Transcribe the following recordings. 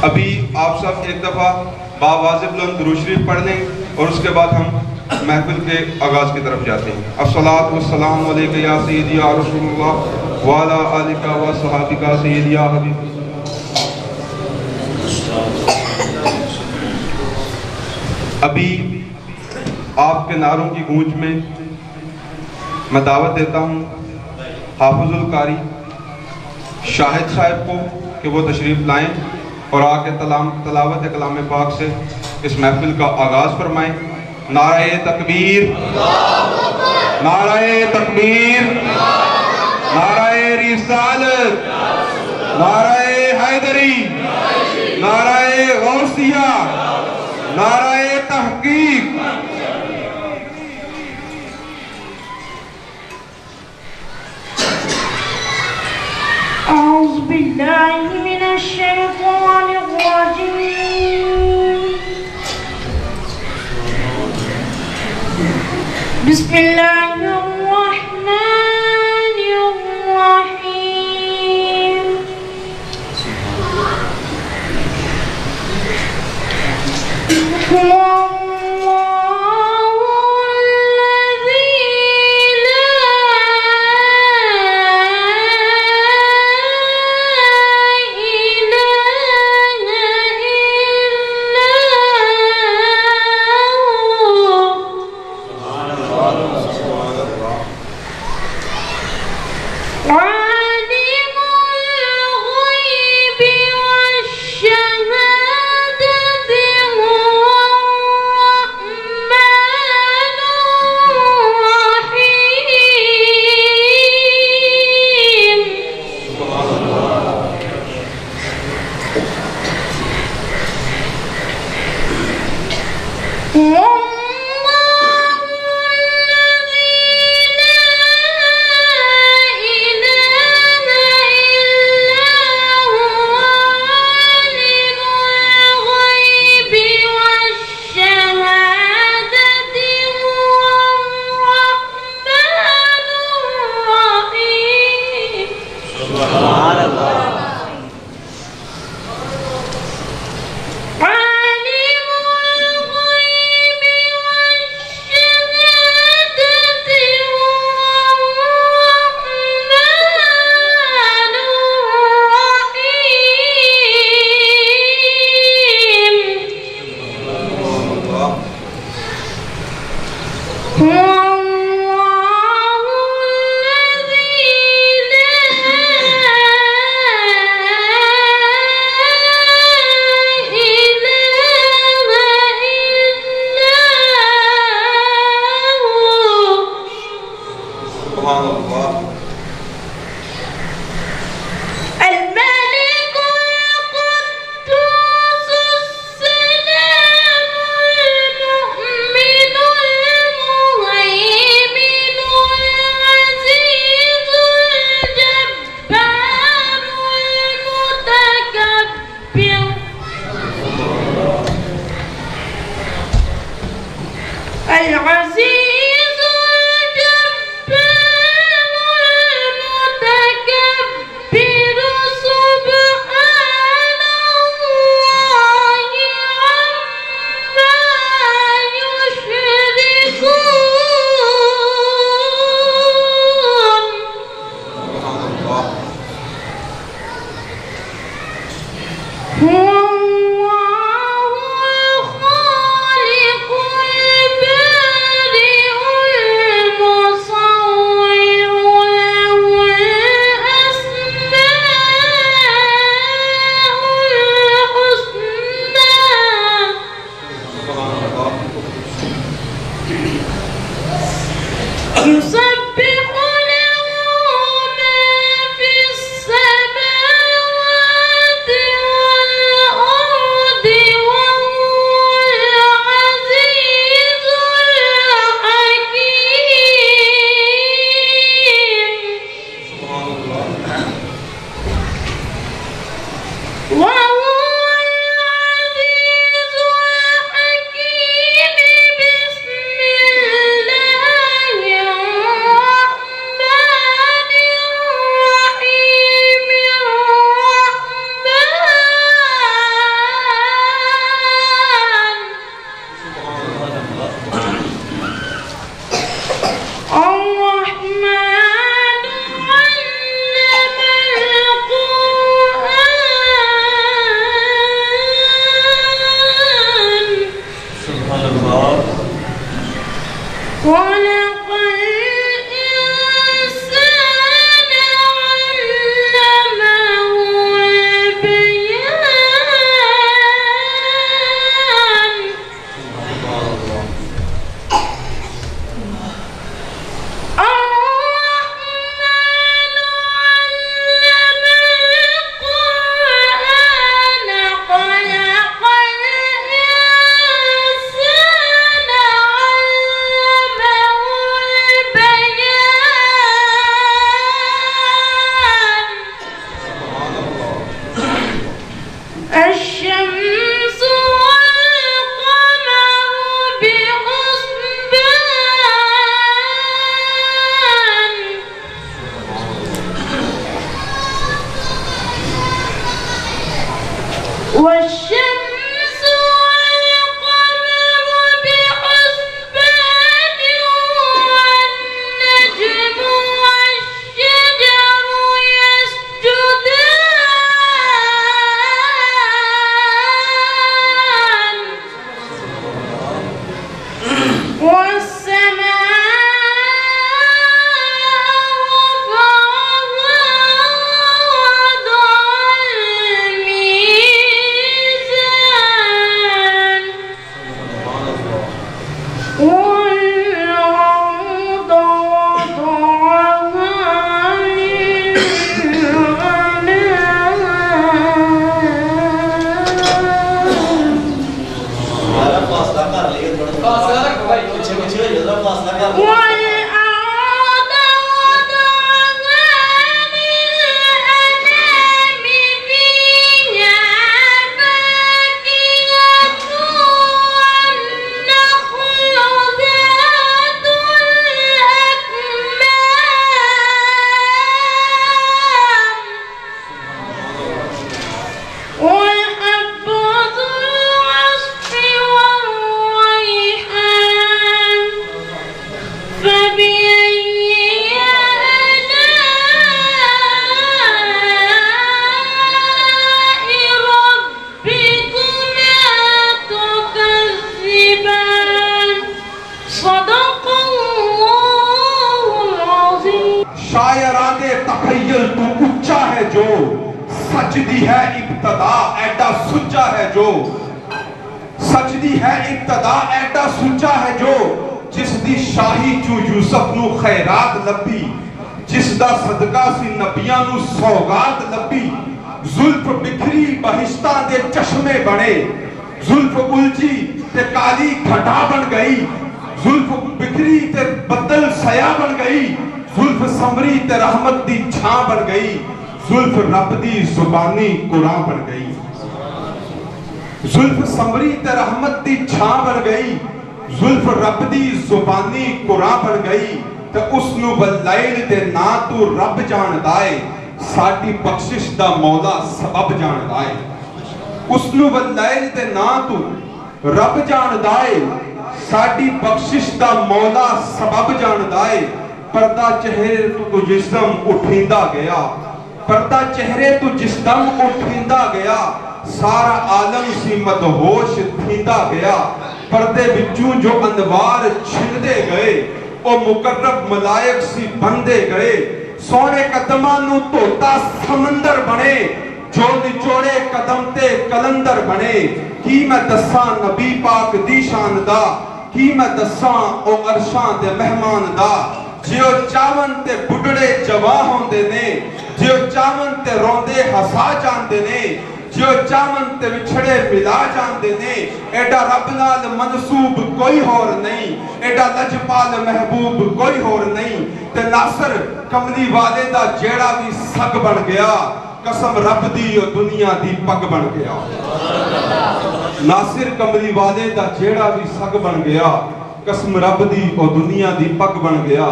अभी आप सब एक दफ़ा बावाज़िब बुलंद दुरूद शरीफ पढ़ लें और उसके बाद हम महफिल के आगाज़ की तरफ जाते हैं। अस्सलातु वस्सलामु अलैका या सय्यदी या रसूलल्लाह व अला आलिका व सहाबिका सय्यदी या हबीब। अभी आपके नारों की गूंज में मैं दावत देता हूँ हाफिजुल कारी शाहिद साहब को कि वो तशरीफ़ लाएँ और आके तलावत कलाम पाक से इस महफिल का आगाज़ फरमाएँ। नाराए तकबीर, नाराए तकबीर, नाराए रिसालत, नाराए हैदरी, नाराए गौसिया, नाराए तहकीक। أعوذ بالله من الشيطان الرجيم. بسم الله الرحمن الرحيم. في السماوات والأرض الشمس والقمر بحسبان والشمس والقمر بحسبان والنجم والشجر يسجدان والسماء والأرض وضعها للأنام فيها فاكهة والنخل ذات الأكمام والحب ذو العصف والريحان فبأي آلاء ربكما تكذبان صدق الله العظيم شاعران تخیل تو اچھا ہے جو سجدی ہے ابتدا ایڈا سچا ہے جو سجدی ہے ابتدا ایڈا سچا ہے جو جس دی شاہی چو یوسف نو خیرات لبی جس دا صدقہ سی نبیاں نو سوگات لبی زلف بکھری بہشتہ دے چشمے بنے زلف الجی تے کالی گھٹا بن گئی زلف بکھری تے بدل سیا بن گئی زلف سمری تے رحمت دی چھاں بن گئی زلف رب دی زبانی قرآن بن گئی زلف سمری تے رحمت دی چھاں بن گئی زلف رب دی زبانی قرآن بن گئی تے اس نو واللیل دے نا تو رب جان دائے ساڑی بخشش دا مولا سبب جان دائے اس نو واللیل دے نا تو رب جان دائے ساڑی بخشش دا مولا سبب جان دائے پردہ چہرے تو جسم اٹھیندہ گیا پردہ چہرے تو جسم اٹھیندہ گیا سارا عالم سی مدہوش تھیندہ گیا پردے بچوں جو انوار چھندے گئے او مقرب ملائک سی بندے گئے سونے قدمانو توتا سمندر بنے جو نچوڑے قدم تے کلندر بنے کی میں دساں نبی پاک دی شان دا کی میں دساں او عرشان دے مہمان دا جیو چاون تے بڑھڑے جواہ ہوندے نے جیو چاون تے روندے ہسا جاندے نے جیو چاون تے وچھڑے ملا جاندے نے ایڈا رب نال منصوب کوئی ہور نہیں ایڈا لجپال محبوب کوئی ہور نہیں تے ناصر کملی والے دا جیڑا بھی سگ بن گیا قسم رب دی اور دنیا دی پگ بن گیا ناصر کملی والے دا جیڑا بھی سگ بن گیا قسم رب دی اور دنیا دی پگ بن گیا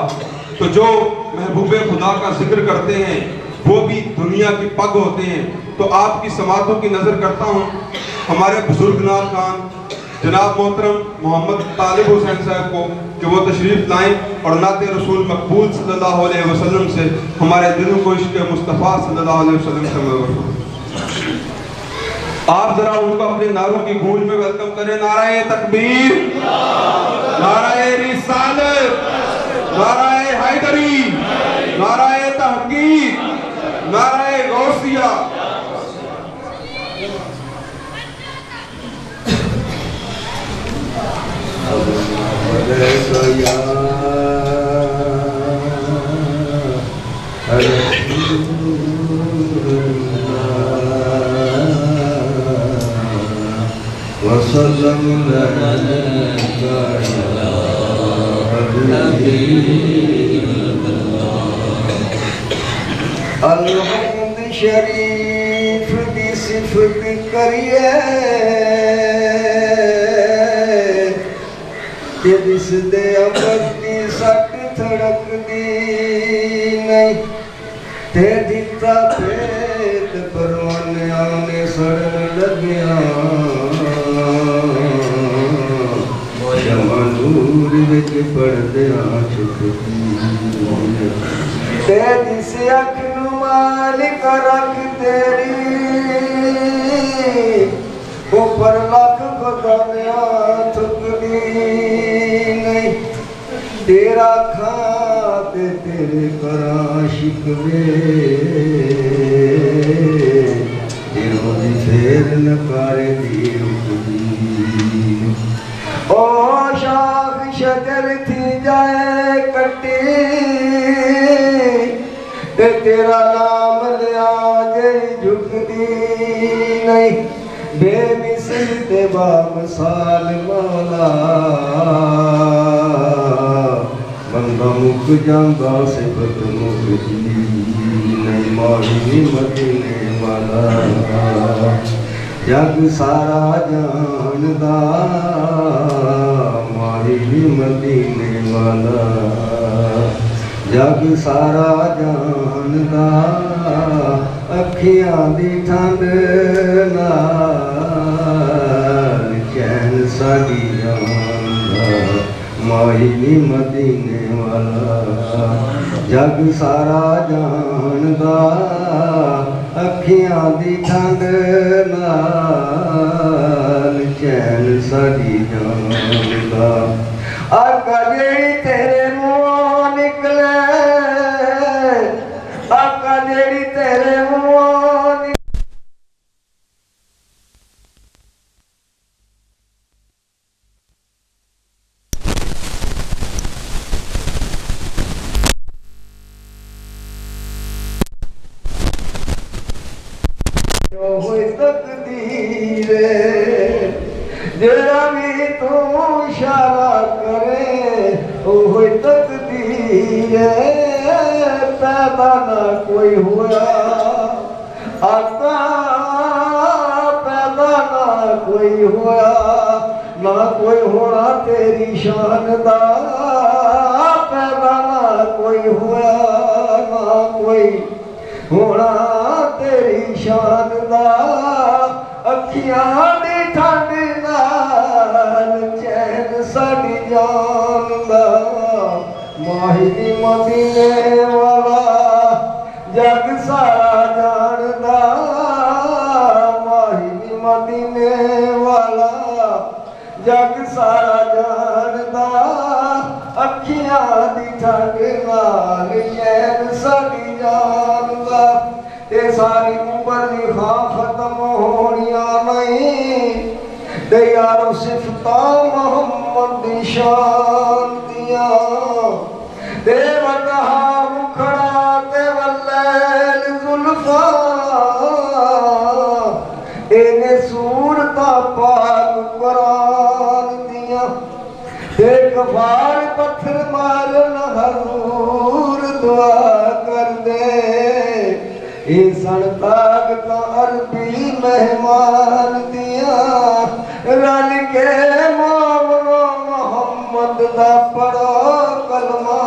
تو جو محبوب خدا کا ذکر کرتے ہیں وہ بھی دنیا کی پگ ہوتے ہیں تو آپ کی سماعتوں کی نظر کرتا ہوں ہمارے بزرگ نال خان جناب محترم محمد طالب حسین صاحب کو کہ وہ تشریف لائیں اور نعت رسول مقبول صلی اللہ علیہ وسلم سے ہمارے دلوں کو عشق مصطفیٰ صلی اللہ علیہ وسلم سے مغفور آپ ذرا ان کو اپنے نعروں کی گونج میں ویلکم کریں نعرہ تکبیر نعرہ رسالت نعرہ حیدری نعرہ تحقیق نعرہ غوثیہ وسلم عليك يا حبيب الله الحمد شريف بصفة सिफत करिए कि जिस दे अमर की सट थड़कदी नहीं ते दिता पेट परवानिया ने सड़न लगिया जमानूर विच पड़दिया छुपदी ते जिस अख नू मालिक रख तेरी ऊपर लख खजानिया थुकदी नहीं तेरा खाते तेरे करा शिकवे जिन्होंने फेर नकारे दी रुकदी ओ शाख शजर थी जाए कटी ते तेरा नाम लिया जे झुकदी नहीं बेमिसल ते बामसाल मौला बंदा मुक जांदा सिफत मुकदी नहीं माही मदीने वाला जग सारा जानदा माही मदीने वाला जग सारा जानदा अखियां दी ठंड नाल चैन साडी जानदा माही मदीने वाला जग सारा जानदा अखियां दी ठंड नाल चैन साडी जानदा आका जेड़ी तेरे मुंहों निकले आका जेड़ी तेरे मुंहों होए तकदीर जेड़ा भी तू इशारा करे ओ होए तकदीर पैदा ना कोई हुआ आका पैदा ना कोई हुआ ना कोई होना तेरी शान दा पैदा ना कोई हुआ ना कोई होना तेरी शान दा अखियां दी ठंड नाल चैन साडी जान दा माही मदीने वाला जग सारा जानदा माही मदीने वाला जग सारा जानदा अखियां दी ठंड नाल चैन साडी जानदा ते सारी उम्र दी खां खत्म होनिया नहीं ते यारो सिफता मोहम्मद दी शान दिया ते वदहा मुखड़ा ते वल्लैल जुल्फा इने सूरता पाक कुरान दिया ते कफार पत्थर मारन हजूर दुआ कर दे सन ताकत अरबी मेहमान दिया रल के मोमनो मोहम्मद दा पढ़ो कलमा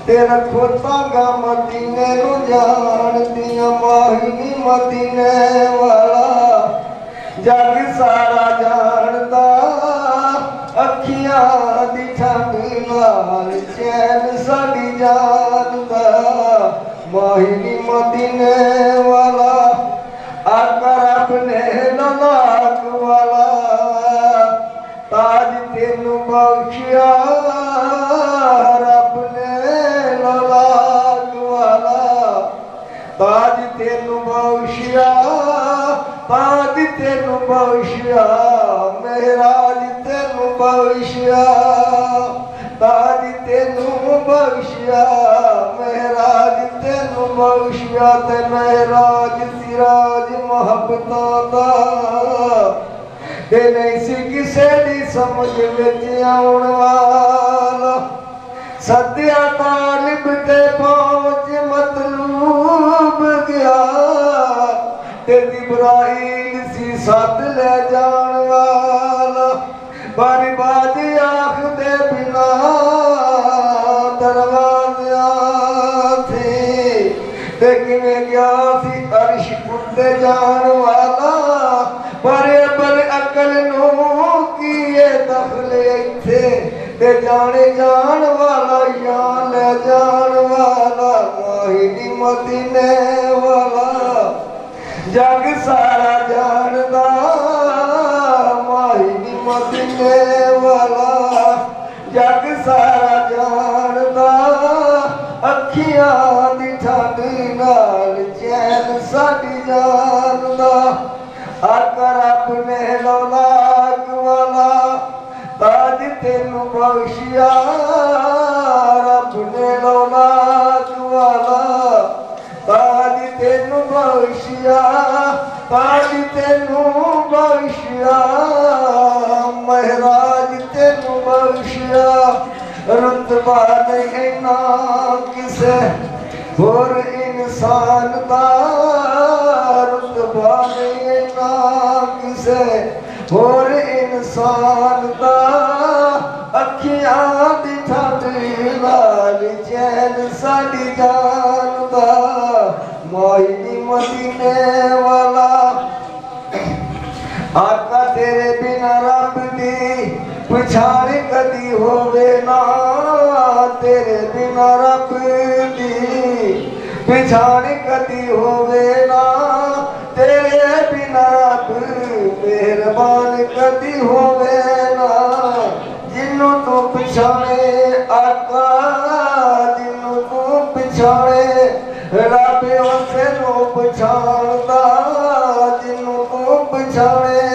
ते रखो तागा मदीने नू जान दिया माही मदीने वाला जग सारा जानदा अखियां दी ठंड नाल चैन साडी जानदा माही मदीने वाला आका रब ने लाख वाला ताज तेनू बख्शिया रब ने लाख वाला ताज तेनू बख्शिया ताज तेनू बख्शिया मेहराज तेनू बख्शिया ताज तेनू बख्शिया मेहराज तेनू बख्शिया ते मेहराज सिराज मोहब्बतां दा ते नहीं सी किसे दी समझ विच आउण वाला सद्या तालिब ते पहुंच मतलूब गया तेरी جبرائیل سی ساتھ لے جان والا پر باجی آنکھ دے بنا دروازیاں تھی لیکن گیا سی عرش اٹھتے جان والا پر عقل نو کیے دخل ایتھے تے جانے جان والا یا لے جان والا ماہی مدینے والا جگ سارا جاندا ماہی مدینے والا جگ سارا جاندا اکھیاں دی ٹھنڈ نال چین ساڈی جاندا آقا رب نے لولاک والا تاج تینوں بخشیا رب نے لولاک والا تاج تینوں بخشیا تاج تینوں بخشیا مہراج تینوں بخشیا رتبہ نہیں نا کسے اور انسان دا رتبہ نہیں نا کسے اور انسان دا اکھیاں دی ٹھنڈ نال چین ساڈی جان دا ماہی مدینے والا آقا تیرے بنا رب دی پچھاڑ کدی ہووے نا تیرے بنا رب دی پچھاڑ کدی ہووے نا تیرے بنا رب مہربان کدی ہووے نا جنوں تو پچھاڑے آقا جنوں تو پچھاڑے رب اسے نو پچھاڑدا جنوں تو پچھاڑے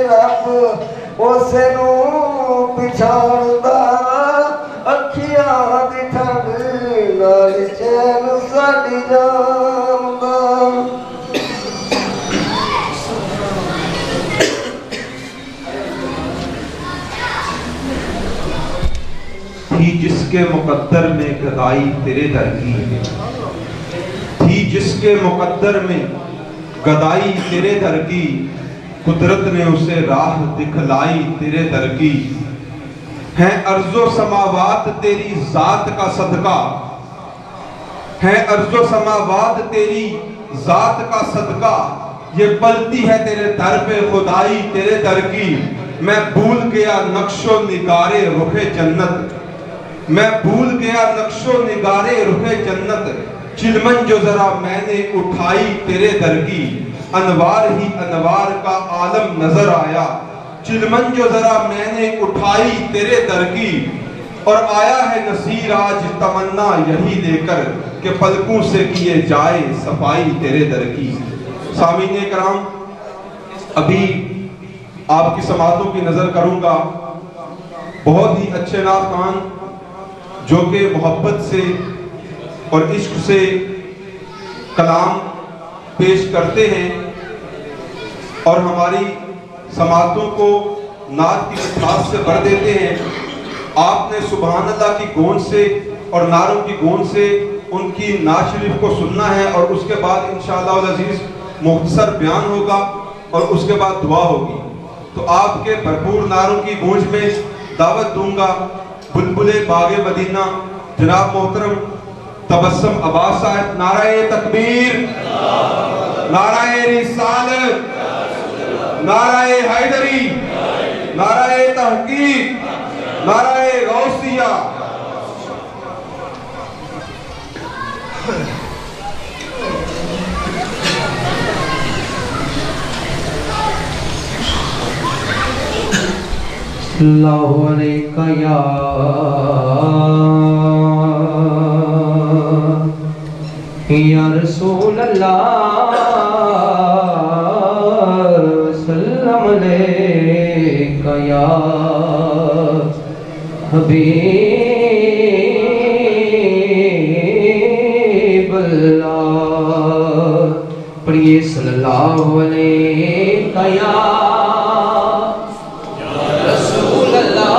رب اسے نو پچھاڑدا اکھیاں دی ٹھنڈ نال چین ساڈی جان دا تھی جس کے مقدر میں گدائی تیرے در کی تھی جس کے مقدر میں گدائی تیرے در کی قدرت نے اسے راہ دکھلائی تیرے در کی ہے ارض و سماوات تیری ذات کا صدقہ ہے ارض و سماوات تیری ذات کا صدقہ یہ پلتی ہے تیرے در پہ خدائی تیرے در کی میں بھول گیا نقش و نگارے رخ جنت میں بھول گیا نقش و نگارے رخ جنت چلمن جو ذرا میں نے اٹھائی تیرے در کی انوار ہی انوار کا عالم نظر آیا چلمن جو ذرا میں نے اٹھائی تیرے در کی اور آیا ہے نصیر آج تمنا یہی لے کر کہ پلکوں سے کیے جائے صفائی تیرے در کی سامعین کرام ابھی آپ کی سماعتوں کی نظر کروں گا بہت ہی اچھے نعت خوان جو کہ محبت سے اور عشق سے کلام پیش کرتے ہیں اور ہماری سماعتوں کو نعت کی مٹھاس سے بھر دیتے ہیں آپ نے سبحان اللہ کی گونج سے اور نعروں کی گونج سے ان کی نعت شریف کو سننا ہے اور اس کے بعد انشاءاللہ العزیز مختصر بیان ہوگا اور اس کے بعد دعا ہوگی تو آپ کے بھرپور نعروں کی گونج میں دعوت دوں گا بلبل باغ مدینہ جناب محترم تبسم عباس صاحب نعرہ تکبیر نعرہ رسالت نعرہ حیدری نعرہ تحقیق نعرہ غوثیہ اللہ علیکہ یا رسول اللہ وسلم علیکہ یا حبیب اللہ پڑھئے صلی اللہ علیکہ یا رسول اللہ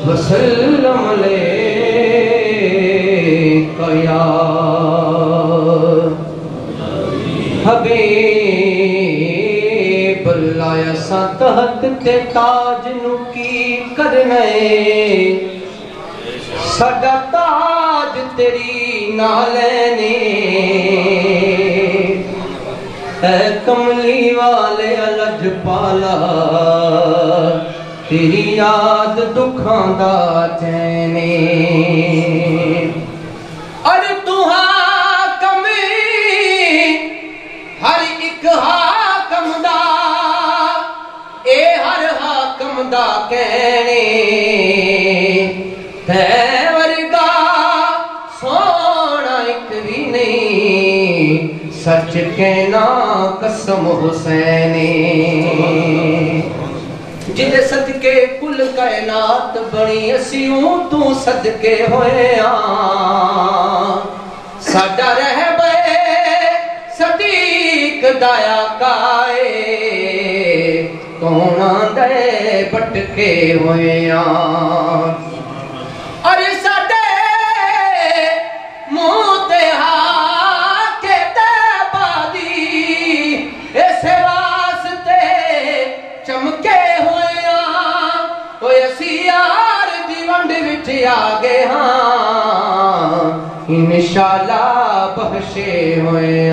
وسلم علیکہ یا حبیب اللہ اساں تحت تے تاج نو کی کرنے ساڈا تاج تیری نالے اے کملی والے لج پالا تیری یاد دکھاں دا چینے اور تو حاکم ہر ایک حاکم دا اے ہر حاکم دا کہنے تے ورگا سونا ایک بھی نہیں سچ کہنا قسم حسینے جدے صدقے کل کائنات بنی اسیوں تو صدقے ہوئے ساڈا رہبر صدیق دایا کائے کون دے بٹکے ہوئے اور ساڈے موتے کے تیبہ دی اس واسطے چمکے ہوئے وہ اسیار دی ونڈ وچ آگے انشاءاللہ بخشے ہوئے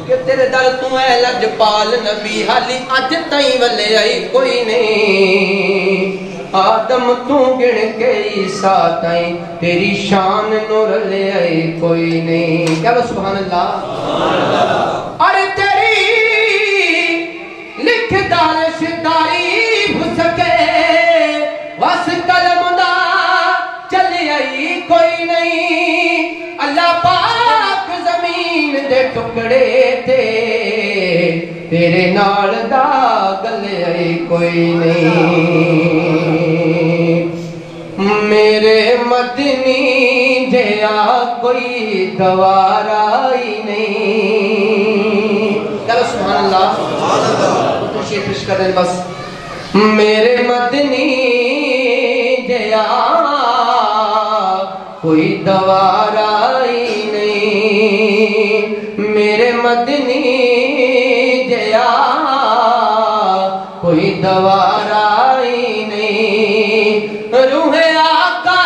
کہ تیرے در تو اے لجپال نبی حالی اج تائیں ولے آئی کوئی نہیں آدم تو گن کے عیسیٰ تائیں تیری شان نور لے آئی کوئی نہیں کیا وہ سبحان اللہ اور تیری لکھ دارش تعریف سکے وس قلم دا چلی آئی کوئی نہیں اللہ پاک زمین دے ٹکڑے تے تیرے نال دا گلے آئی کوئی نہیں میرے مدنی جیا کوئی دوارا ہی نہیں چلو سبحان اللہ تو شیر پیش کر دیں بس میرے مدنی جیا کوئی دوارا ہی نہیں میرے مدنی جیا کوئی دوارا ہی نہیں روح آقا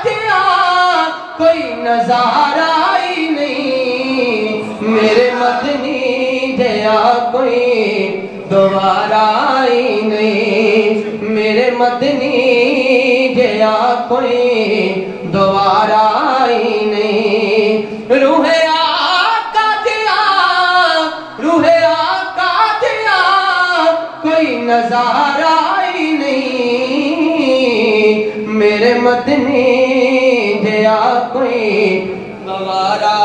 دیا کوئی نظارہ ہی نہیں میرے مدنی جیا کوئی دوبارہ ہی نہیں میرے مدنی جیا کوئی دوبارہ ہی نہیں روح آقا دیا کوئی نظارہ ہی نہیں میرے مدنی جیا کوئی دوبارہ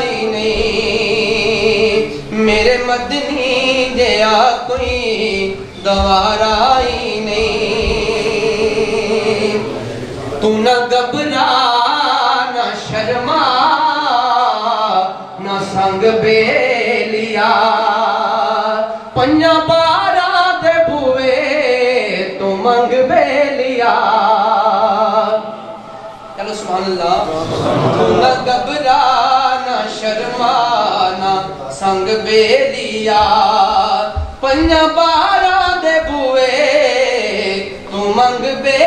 ہی نہیں میرے مدنی جیا کوئی دوبارہ ہی نہیں تو نہ گھبرا نہ شرما نہ سنگ بے لیا پنجا بارہ دے بوئے تو منگ بے لیا چلو سبحان اللہ تو نہ گھبرا نہ شرما نہ سنگ بے لیا پنجا بارہ دے بوئے تو منگ بے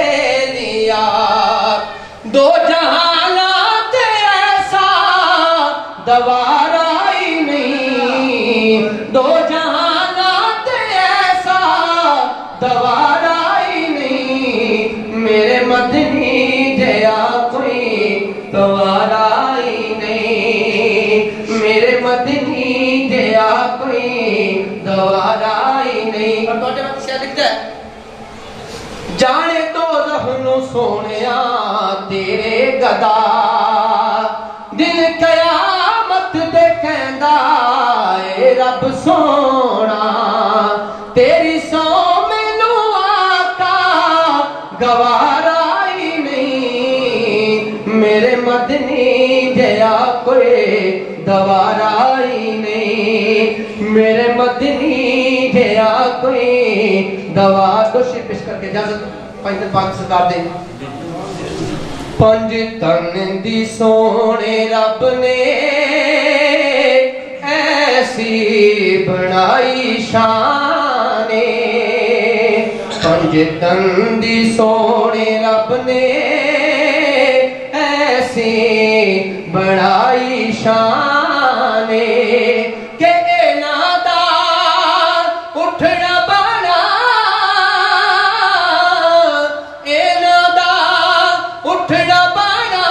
لیا دو جہانات ایسا دوارہ ہی نہیں دو جہانات ایسا دوارہ ہی نہیں میرے مدنی جیا کوئی دوارہ ہی نہیں میرے مدنی جیا کوئی دوارہ ہی نہیں اور تو جب سے لکھتا ہے جانے تو رہنو سونیا تیرے گدا دل قیامت دے کہندا اے رب سونا تیری سو مینو آقا گوارا ہی نہیں میرے مدنی جیا کوئی دوارا ہی نہیں میرے مدنی جیا کوئی دوا تو شیر پیش کر کے اجازت پنجت پاک سرکار دیں पंज तन दी सोने रब ने ऐसी बनाई शाने पंज तन दी सोने रब ने ऐसी बनाई शाने के इन्हां दा उठना बना इन्हां दा उठना बना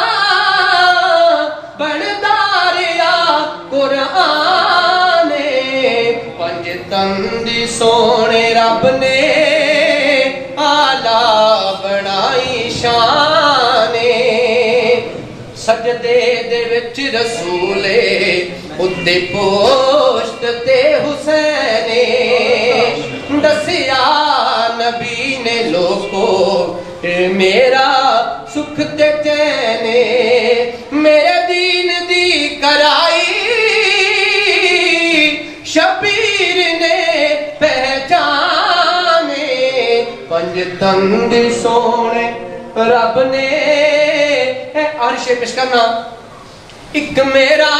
बनदारिया कुरान पंज तन दी सोने रब ने आला बनाई शाने सजदे दे विच रसूले उत्ते पोस्ट ते हुसैने दसिया नबी ने लोको मेरा सुख ते चैने मेरे दीन दी कराई शबीर ने पहचाने पंज तन दी सोने रब ने अर्श पेश करना एक मेरा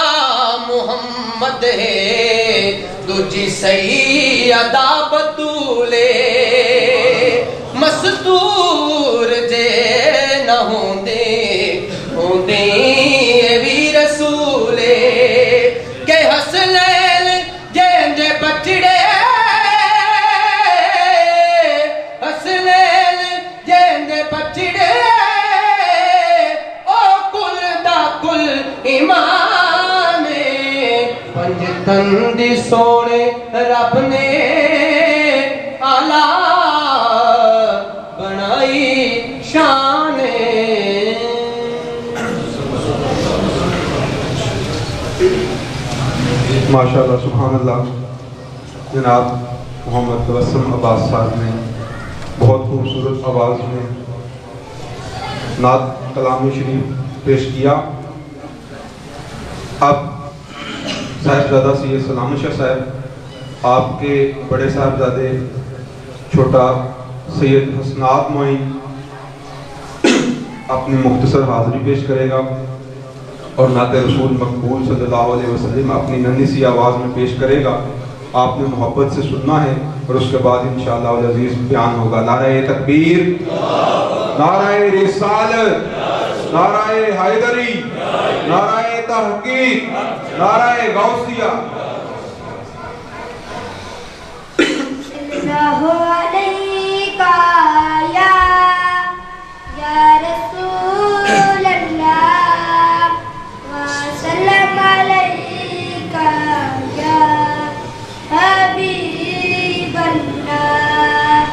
मुहम्मद है दूजी सैयदा बतूले मस्तूर जे न होंदे होंदे भी रसूले के हसनैन जे बचड़े हसनैन जे बचड़े ईमान पंज तन दी सोने रब ने आला बनाई शाने माशाअल्लाह सुभान अल्लाह। जनाब मोहम्मद तबस्सुम अब्बास साहब ने बहुत खूबसूरत आवाज़ में नात कलाम शरीफ पेश किया। अब साहिबजादा सैयद सलाम शाह साहब आपके बड़े साहबजादे छोटा सैयद हसनात मोइन अपनी मुख्तसर हाज़री पेश करेगा और नाते रसूल मकबूल सल्लल्लाहु अलैहि वसल्लम अपनी नन्ही सी आवाज़ में पेश करेगा। आपने मोहब्बत से सुनना है और उसके बाद इंशाअल्लाह अल अज़ीज़ बयान होगा। नाराए तकबीर, नाराए रिसालत, नाराए हैदरी, नाराए तहकीक, नाराए गौसिया। सल्लल्लाहु अलैका या रसूल अल्लाह व सल्लम अलैका या हबीब अल्लाह।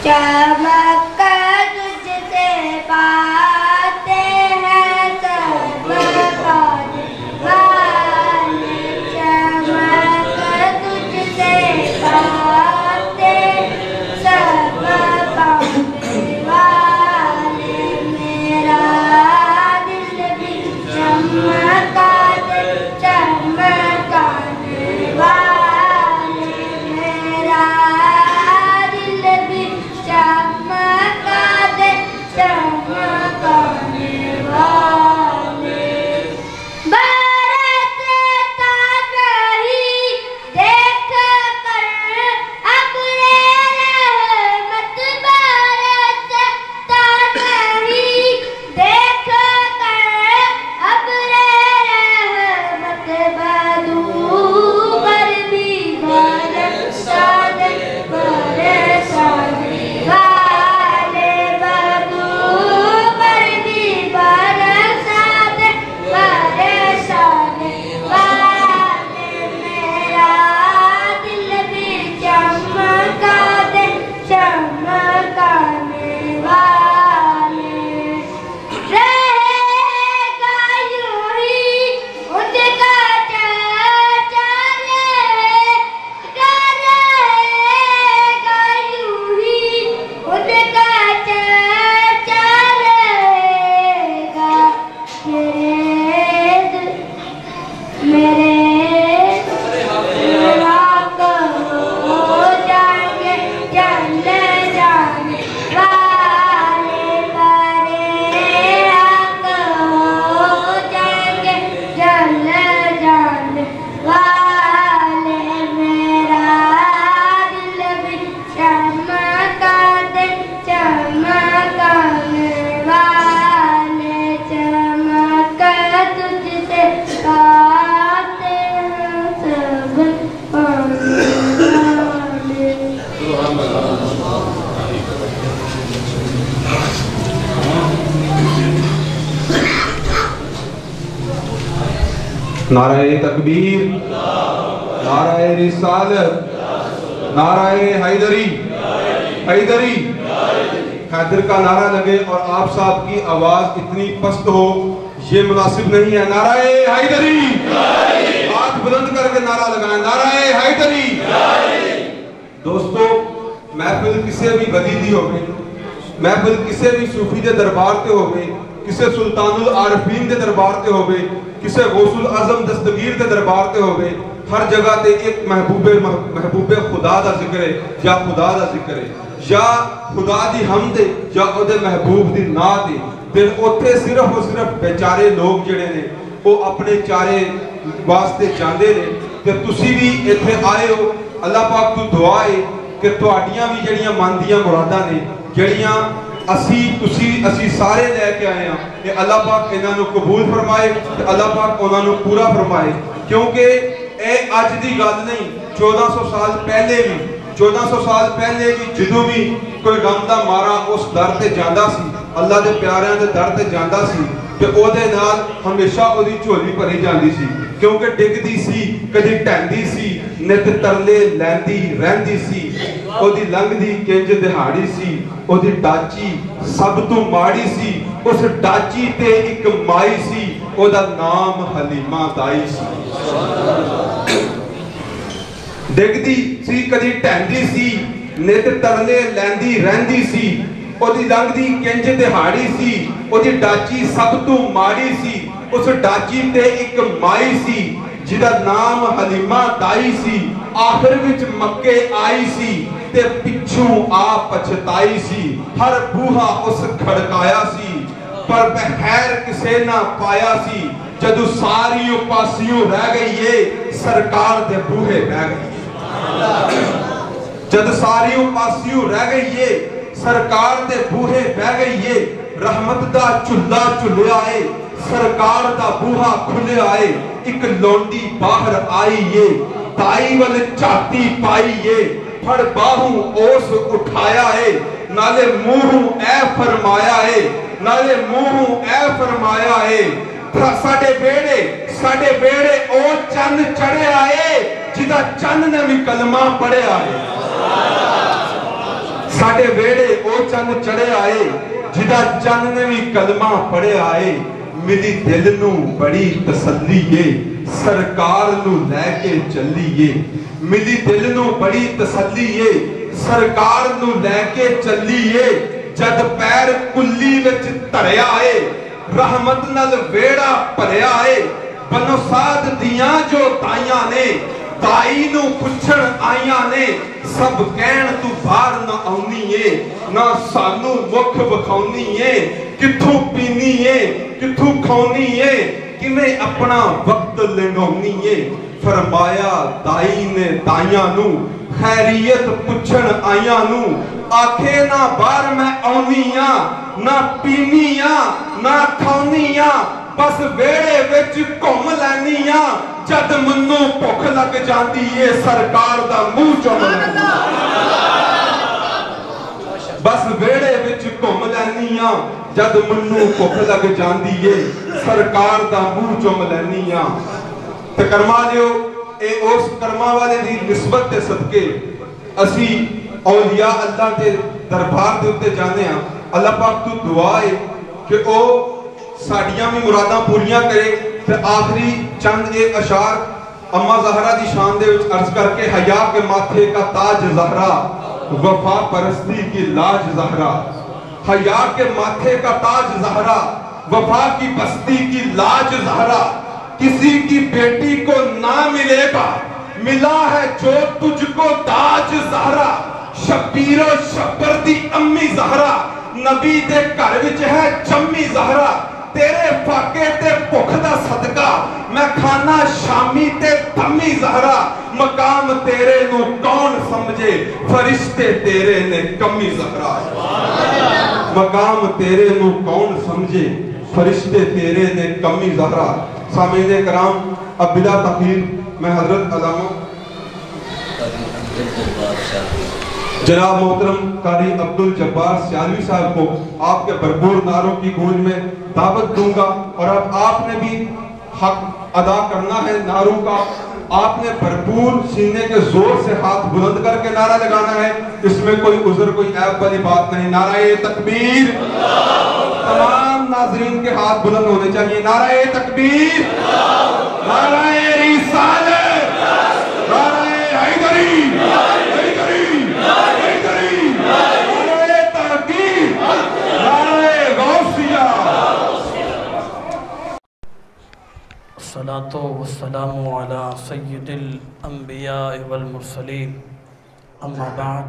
चमक तुझसे पाते हैं सब वाले, चमक तुझसे पाते नारा तकबीर, नारा रिसालत, नारा हैदरी, हैदरी। हैदर का नारा लगे और आप साहब की आवाज इतनी पस्त हो, ये मुनासिब नहीं है। नारा हैदरी, हाथ बुलंद करके नारा लगाएं, नारा हैदरी। दोस्तों, महफिल किसी भी वली दी हो गई, महफिल किसी भी सूफी के दरबार से हो गई, किसी सुल्तानुल आरफीन के दरबार से हो गई, किसी गौसुल आजम दस्तगीर के दरबार से हो गए, हर जगह ते एक महबूबे खुदा का जिक्र है, या खुदा का जिक्र है, या खुदा दी हमद है, या ओदे महबूब दी नात है। फिर उत्थे सिर्फ और सिर्फ बेचारे लोग जिहड़े ने वो अपने चारे वास्ते जांदे ने। ते तुसी भी इत्थे आए हो, अल्लाह पाक तो दुआ है कि तुहाडियां भी जड़ियां मन दियां मुरादां ने, जड़ियां असी सारे लैके आए हैं, कि अल्लाह पाक इन्हां नूं कबूल फरमाए, ते अल्लाह पाक उन्हां नूं पूरा फरमाए। क्योंकि ये अज दी गल नहीं, 1400 साल पहले भी, 1400 साल पहले भी जदों भी कोई गम दा मारा उस दर ते जांदा सी, अल्लाह दे प्यारिਆਂ दे दर ते जांदा सी, ते ओदे नाल हमेशा ओदी झोली भरी जांदी सी। क्योंकि डिगदी सी, कदी ढैंदी सी, नित तरले लैंदी रहंदी सी, ओदी लंघदी किंज दिहाड़ी सी, ओदी डाची सब तो माड़ी सी, उस डाची ते एक माई सी, ओदा नाम हलीमा दाई सी। डिगदी सी, कदी ढैंदी सी, नित तरले लैंदी रहंदी सी, ओदी लंघदी किंज दिहाड़ी सी, ओदी डाची सब तो माड़ी सी, उस डाची ते एक माई सी, जिदा नाम हलीमा दाई सी। आखिर विच मक्के आई सी, ते पिछू आ पछताई सी, हर बूहा उस खड़काया सी, पर बखैर किसे ना पाया सी। जदू सारी पासियों रह गई है, सरकार दे बूहे बह गई। जद सारी पासियों रह गई है, सरकार दे बूहे बह गई है। रहमत दा चुल्ला चुलिया है, सरकार दा बूहा खुलिया है। एक लौंडी बाहर आई है, ताई वल झाती पाई है, फड़ बाहू ओस उठाया है, नाले मुंह ऐ फरमाया है, नाले मुंह ऐ फरमाया है। साडे बेड़े ओ चंद चढ़े आए, जिदा चंद ने भी कलमा पढ़िया है। साडे बेड़े ओ चंद चढ़े आए, जिदा चंद ने भी कलमा पढ़े आए। मिली दिल नू बड़ी तसल्ली है, सरकार नू लैके चलिए। मिली दिल नू बड़ी तसल्ली है, सरकार नू लैके चलिए। जद पैर कुल्ली विच धरिया है, रहमत नाल वेड़ा भरिया है। बनो साध दियां जो ताइयां ने, ताई नू पुछण आइयां ने, सब कहण तू बाहर ना आउनी है, ना सानू मुख विखाउनी है। किथों पीनी है, किथों खाउनी है, किवें अपना वक्त लंघाउनी है। फरमाया दाई ने ताइयां नू, खैरियत पुछण आइयां नू, आखे ना बाहर मैं आउनी आ, ना पीनी आ, ना खाउनी आ, बस वेड़े विच घुम लैनी आ। जद मन्नू भुख लग जाती है, सरकार दा मुंह चुम लैनी। बस वेड़े विच घुम लैनी आ, जद मन्नू भुख लग जाती है, सरकार दा मुंह चुम लैनी आ। ते कर्मा लियो, ए उस कर्मा वाले दी निस्बत दे सदके असी औलिया अल्लाह दे दरबार दे उत्ते जाने आ। अल्लाह पाक तो दुआ है कि ओ साड़ियां भी मुरादां पूरियां करे। ते आखिरी चंद एक अशार अम्मा ज़हरा दी शान दे विच अर्ज करके, हया के माथे का ताज ज़हरा, वफा परस्ती की लाज ज़हरा। हया के माथे का ताज ज़हरा, वफा की बस्ती की लाज ज़हरा। किसी की बेटी को ना मिलेगा, मिला है जो तुझको ताज ज़हरा। शबीरो शब्बर दी अम्मी ज़हरा, नबी दे घर विच है जम्मी ज़हरा। तेरे फाके ते भुख दा सदका, मैं खाना शामी ते धम्मी ज़हरा। मकाम तेरे नू कौन समझे, फरिश्ते तेरे ने कमी ज़हरा। मकाम तेरे नू कौन समझे, फरिश्ते तेरे ने कमी ज़हरा। सामीने कराम, अब बिला तखीर मैं हजरत अल्लामा जनाब मोहतरम कारी अब्दुल जब्बार सियालवी साहब को आपके भरपूर नारों की गूंज में दावत दूंगा। और अब आपने भी حق ادا کرنا ہے نعروں کا، آپ نے بھرپور سینے کے زور سے ہاتھ بلند کر کے نعرہ لگانا ہے، اس میں کوئی عذر کوئی عیب والی بات نہیں۔ نعرہ تکبیر، تمام ناظرین کے ہاتھ بلند ہونے چاہیے۔ نعرہ تکبیر، نعرہ رسالت، نعرہ حیدری، حیدری، حیدری، نعرہ تحقیق، نعرہ غوثیہ۔ الصلاة والسلام على سید الانبیاء والمرسلین، اما بعد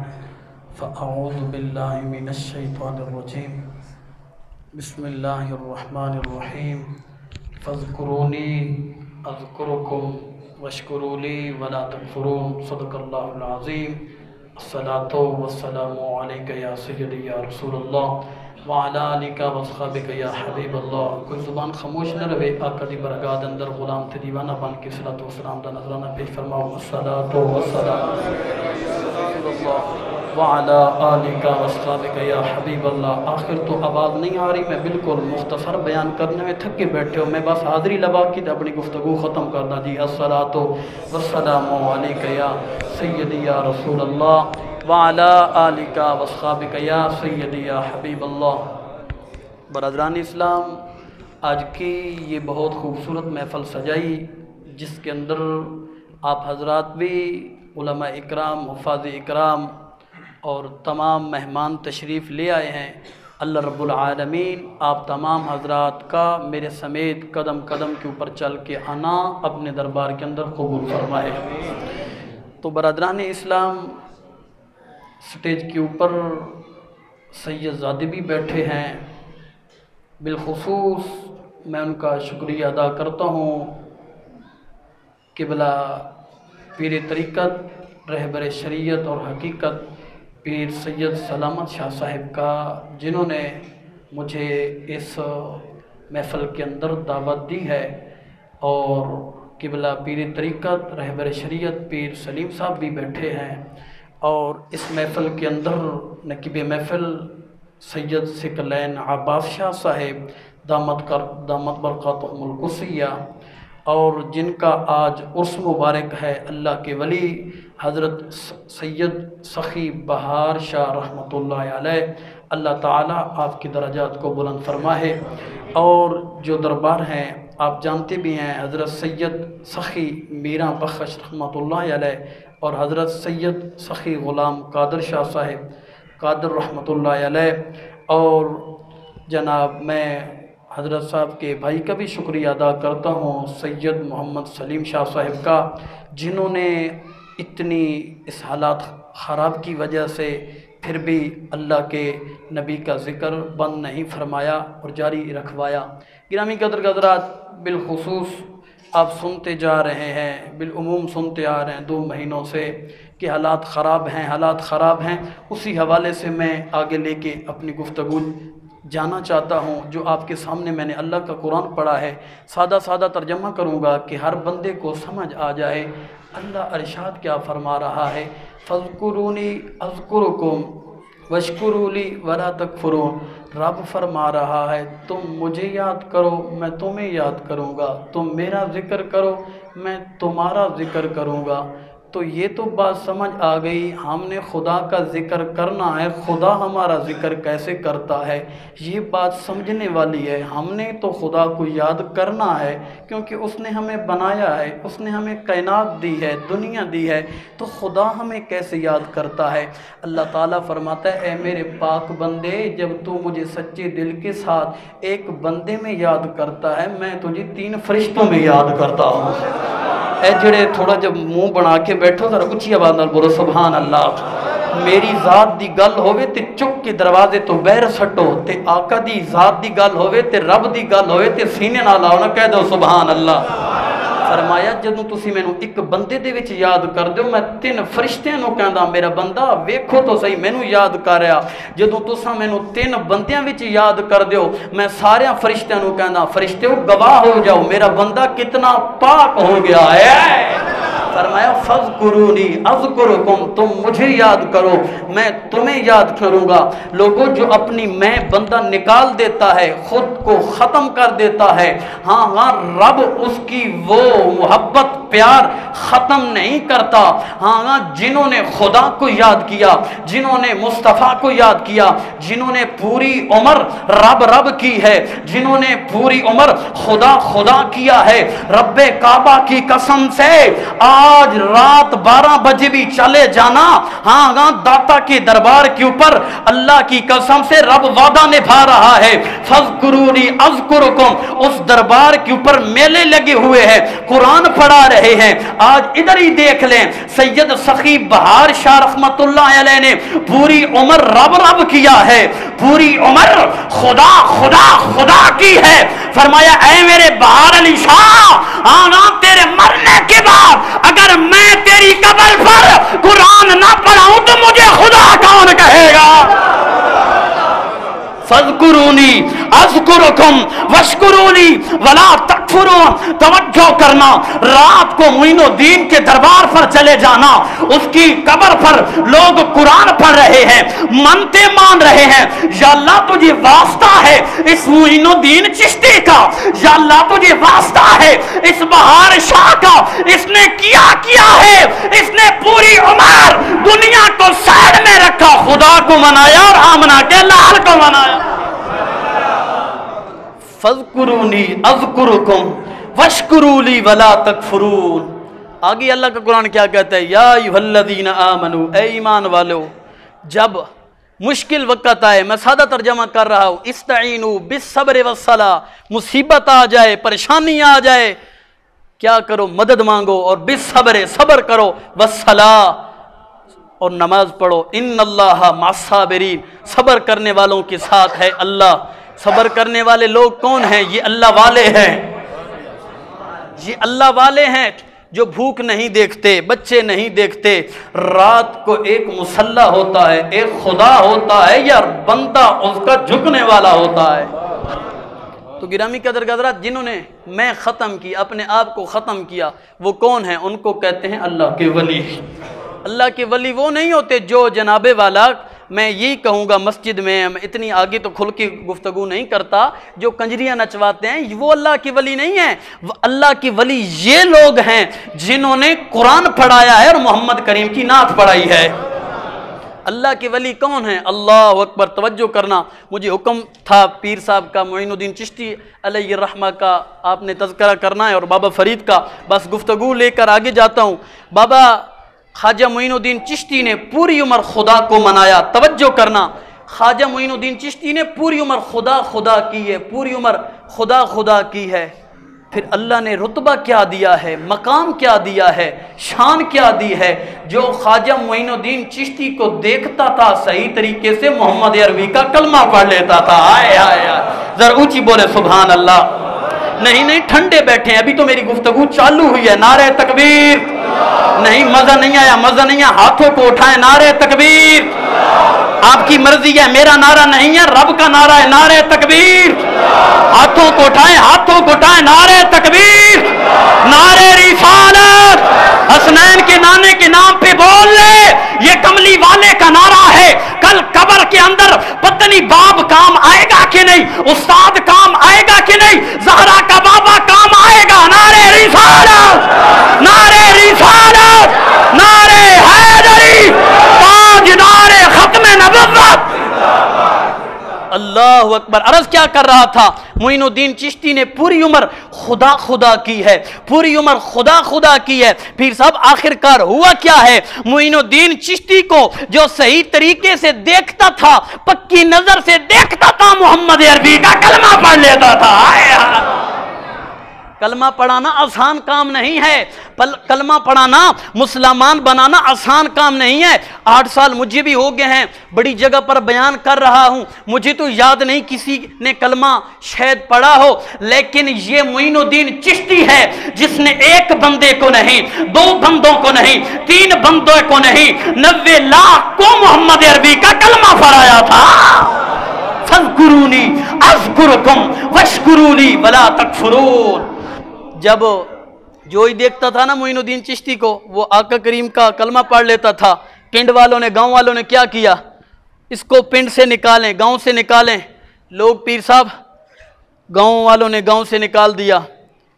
فاعوذ باللہ من الشیطان الرجیم، بسم اللہ الرحمن الرحیم، فاذکرونی اذکرکم واشکروا لی ولا تکفرون، صدق اللہ العظیم۔ الصلاة والسلام علیک یا سیدی یا رسول اللہ وعلی آلک واصحابک یا حبیب اللہ۔ کوئی زبان خاموش نہ رہے، آقا دی برگاد اندر غلام تے دیوانہ بن کے صلاۃ و سلام دا نظرانہ پیش فرماؤ۔ الصلاۃ والسلام وعلی آلک واصحابک یا حبیب اللہ۔ آخر تو آواز نہیں آ رہی، میں بالکل مختصر بیان کرنے میں تھک کے بیٹھے ہو، میں بس حاضری لگا کے اپنی گفتگو ختم کرنا جی۔ الصلاۃ والسلام علیک یا سیدی یا رسول اللہ وعلی آلک واصحابک یا سیدی یا حبیب اللہ۔ برادران اسلام، آج کی یہ بہت خوبصورت محفل سجائی جس کے اندر آپ حضرات بھی، علماء اکرام، حفاظ اکرام اور تمام مہمان تشریف لے آئے ہیں۔ اللہ رب العالمین آپ تمام حضرات کا میرے سمیت قدم قدم کے اوپر چل کے آنا اپنے دربار کے اندر قبول فرمائے۔ تو برادران اسلام، سٹیج کے اوپر سید زادے بھی بیٹھے ہیں، بالخصوص میں ان کا شکریہ ادا کرتا ہوں قبلہ پیر طریقت، رہبر شریعت اور حقیقت پیر سید سلامت شاہ صاحب کا، جنہوں نے مجھے اس محفل کے اندر دعوت دی ہے، اور قبلہ پیر طریقت، رہبر شریعت پیر سلیم صاحب بھی بیٹھے ہیں، اور اس محفل کے اندر نقیب محفل سید ثقلین عباس شاہ صاحب دامت برکاتہم القدسیہ، اور جن کا آج عرس مبارک ہے، اللہ کے ولی حضرت سید سخی بہار شاہ رحمۃ اللہ علیہ، اللہ تعالیٰ آپ کی درجات کو بلند فرمائے۔ اور جو دربار ہیں آپ جانتے بھی ہیں، حضرت سید سخی میرا بخش رحمۃ اللہ علیہ اور حضرت سید سخی غلام قادر شاہ صاحب قادر رحمۃ اللہ علیہ، اور جناب میں حضرت صاحب کے بھائی کا بھی شکریہ ادا کرتا ہوں، سید محمد سلیم شاہ صاحب کا، جنہوں نے اتنی اس حالات خراب کی وجہ سے پھر بھی اللہ کے نبی کا ذکر بند نہیں فرمایا اور جاری رکھوایا۔ گرامی قدر حضرات، بالخصوص آپ سنتے جا رہے ہیں، بالعموم سنتے آ رہے ہیں 2 مہینوں سے کہ حالات خراب ہیں، حالات خراب ہیں۔ اسی حوالے سے میں آگے لے کے اپنی گفتگو جانا چاہتا ہوں، جو آپ کے سامنے میں نے اللہ کا قرآن پڑھا ہے، سادہ سادہ ترجمہ کروں گا کہ ہر بندے کو سمجھ آ جائے۔ اللہ ارشاد کیا فرما رہا ہے؟ فَاذْكُرُونِي أَذْكُرُكُمْ وَاشْكُرُوا لِي وَلَا تَكْفُرُونَ۔ رب فرما رہا ہے تم مجھے یاد کرو، میں تمہیں یاد کروں گا، تم میرا ذکر کرو، میں تمہارا ذکر کروں گا۔ تو یہ تو بات سمجھ آ گئی، ہم نے خدا کا ذکر کرنا ہے، خدا ہمارا ذکر کیسے کرتا ہے یہ بات سمجھنے والی ہے۔ ہم نے تو خدا کو یاد کرنا ہے کیونکہ اس نے ہمیں بنایا ہے، اس نے ہمیں کائنات دی ہے، دنیا دی ہے، تو خدا ہمیں کیسے یاد کرتا ہے؟ اللہ تعالیٰ فرماتا ہے اے میرے پاک بندے، جب تو مجھے سچے دل کے ساتھ ایک بندے میں یاد کرتا ہے، میں تجھے 3 فرشتوں میں یاد کرتا ہوں۔ اے جڑے تھوڑا جب منہ بنا کے بیٹھو ذرا اچھی آواز نال بولو سبحان اللہ۔ میری ذات دی گل ہوئے تے چک کے دروازے تو بہر سٹو، تے آقا دی ذات دی گل ہوئے تے رب دی گل ہوئے تے سینے نال آؤ نہ کہہ دو سبحان اللہ۔ فرمایا جدوں تسی مینوں ایک بندے دے وچ یاد کر دیو، میں 3 فرشتیاں نوں کہندا میرا بندہ ویکھو تو صحیح مینوں یاد کر رہا۔ جدوں تساں مینوں 3 بندیاں وچ یاد کر دیو، میں سارے فرشتیاں نوں کہندا فرشتیو گواہ ہو جاؤ میرا بندہ کتنا پاک ہو گیا ہے۔ फरमाया फज़कुरूनी अज़कुरुकुम, तुम मुझे याद करो मैं तुम्हें याद करूँगा। लोगों, जो अपनी मैं बंदा निकाल देता है, खुद को ख़त्म कर देता है, हाँ हाँ रब उसकी वो मोहब्बत प्यार ख़त्म नहीं करता। हाँ हाँ, जिन्होंने खुदा को याद किया, जिन्होंने मुस्तफ़ा को याद किया, जिन्होंने पूरी उम्र रब रब की है, जिन्होंने पूरी उम्र खुदा खुदा किया है, रब्बे काबा की कसम से आज रात 12 बजे भी चले जाना, हाँ हाँ दाता के दरबार के ऊपर अल्लाह की कसम से रब वादा निभा रहा है। फज़कुरूनी अज़कुरुकुम, उस दरबार के ऊपर मेले लगे हुए हैं, कुरान पढ़ा रहे हैं। आज इधर ही देख लें, सैयद सखी बहार शाह रहमतुल्लाह अलैह ने पूरी उम्र रब रब किया है, पूरी उम्र खुदा खुदा खुदा की है। फरमाया ऐ मेरे बहार अली शाह, आना तेरे मरने के बाद अगर मैं तेरी कब्र पर कुरान ना पढ़ाऊं तो मुझे खुदा कौन कहेगा। फज़कुरूनी अज़कुरुकुम वश्कुरूनी वला तकफुरून। तवज्जो करना, रात को मुइनुद्दीन के दरबार पर चले जाना, उसकी कब्र पर लोग कुरान पढ़ रहे हैं, मनते मान रहे हैं। या अल्लाह तुझे वास्ता है इस मुइनुद्दीन चिश्ती का, या अल्लाह तुझे वास्ता है इस बहार शाह का, इसने किया है, इसने पूरी उम्र दुनिया को साइड में रखा, खुदा को मनाया और आमना के लाल को मनाया। फज़कुरूनी अज़कुरुकुम वश्कुरूली वला तकफुरून। आगे अल्लाह का कुरान क्या कहता है, या अय्युहल्लज़ीना आमनू, ए ईमान वालो, जब मुश्किल वक़्त आए, मैं सादा तर्जमा कर रहा हूँ, इस्तईनु बिस्सब्र वस्सला, मुसीबत आ जाए, परेशानी आ जाए, क्या करो, मदद मांगो, और बिस्सब्र, सब्र करो, वस्सला, और नमाज पढ़ो। इन्नल्लाहा मस्साबिरीन, सब्र करने वालों के साथ है अल्लाह। सब्र करने वाले लोग कौन हैं? ये अल्लाह वाले हैं, ये अल्लाह वाले हैं जो भूख नहीं देखते, बच्चे नहीं देखते, रात को एक मुसल्ला होता है, एक खुदा होता है या बंदा उसका झुकने वाला होता है। तो गिरामी कदर गदरात, जिन्होंने मैं ख़त्म की, अपने आप को ख़त्म किया, वो कौन है? उनको कहते हैं अल्लाह के वली। अल्लाह के वली वो नहीं होते जो जनाबे वाला, मैं यही कहूँगा मस्जिद में, इतनी आगे तो खुल के गुफ्तगू नहीं करता, जो कंजरियाँ नचवाते हैं वो अल्लाह की वली नहीं है। अल्लाह की वली ये लोग हैं जिन्होंने कुरान पढ़ाया है और मोहम्मद करीम की नात पढ़ाई है। अल्लाह के वली कौन है? अल्लाह अकबर। तवज्जो करना, मुझे हुक्म था पीर साहब का, मोइनुद्दीन चिश्ती अलैहि रहमा का आपने तज़किरा करना है, और बाबा फरीद का, बस गुफ्तगू लेकर आगे जाता हूँ। बाबा ख्वाजा मोइनुद्दीन चिश्ती ने पूरी उम्र खुदा को मनाया। तवज्जो करना, ख्वाजा मोइनुद्दीन चिश्ती ने पूरी उम्र खुदा खुदा की है, पूरी उम्र खुदा खुदा की है। फिर अल्लाह ने रुतबा क्या दिया है, मकाम क्या दिया है, शान क्या दी है। जो ख्वाजा मोइनुद्दीन चिश्ती को देखता था सही तरीके से मोहम्मद अरबी का कलमा पढ़ लेता था। आए आए आए, जरा ऊंची बोले सुभान अल्लाह। नहीं नहीं, ठंडे बैठे हैं, अभी तो मेरी गुफ्तगू चालू हुई है। नारे तकबीर। नहीं, मजा नहीं आया, मजा नहीं आया, हाथों को उठाए, नारे तकबीर। आपकी मर्जी है, मेरा नारा नहीं है, रब का नारा है, नारे तकबीर। हाथों को उठाए, हाथों को उठाए, नारे तकबीर, नारे रिसालत। हसनैन के नाने के नाम पे बोल ले, ये कमली वाले का नारा है। कल कब्र के अंदर पत्नी बाप काम आएगा कि नहीं, उस्ताद काम आएगा कि नहीं, ज़हरा का बाबा काम आएगा। नारे रिसालत, नारे रिसालत, नारे हैदरी, ताजदारे खत्मे नबुव्वत। अल्लाहु अकबर। अर्ज क्या कर रहा था, मोइनुद्दीन चिश्ती ने पूरी उम्र खुदा खुदा की है, पूरी उम्र खुदा खुदा की है। फिर साहब आखिरकार हुआ क्या है, मोइनुद्दीन चिश्ती को जो सही तरीके से देखता था, पक्की नजर से देखता था, मोहम्मद अरबी का कलमा पढ़ लेता था। कलमा पढ़ाना आसान काम नहीं है, कलमा पढ़ाना, मुसलमान बनाना आसान काम नहीं है। 8 साल मुझे भी हो गए हैं, बड़ी जगह पर बयान कर रहा हूँ, मुझे तो याद नहीं किसी ने कलमा शायद पढ़ा हो, लेकिन ये मोइनुद्दीन चिश्ती है जिसने एक बंदे को नहीं, 2 बंदों को नहीं, 3 बंदों को नहीं, 90 लाख को मोहम्मद अरबी का कलमा पढ़ाया था। फज़कुरूनी अज़कुरुकुम वश्कुरूली वला तकफुरून। जब जो ही देखता था ना मोइनुद्दीन चिश्ती को, वो आका करीम का कलमा पढ़ लेता था। पिंड वालों ने, गांव वालों ने क्या किया, इसको पिंड से निकालें, गांव से निकालें। लोग पीर साहब गांव वालों ने गांव से निकाल दिया।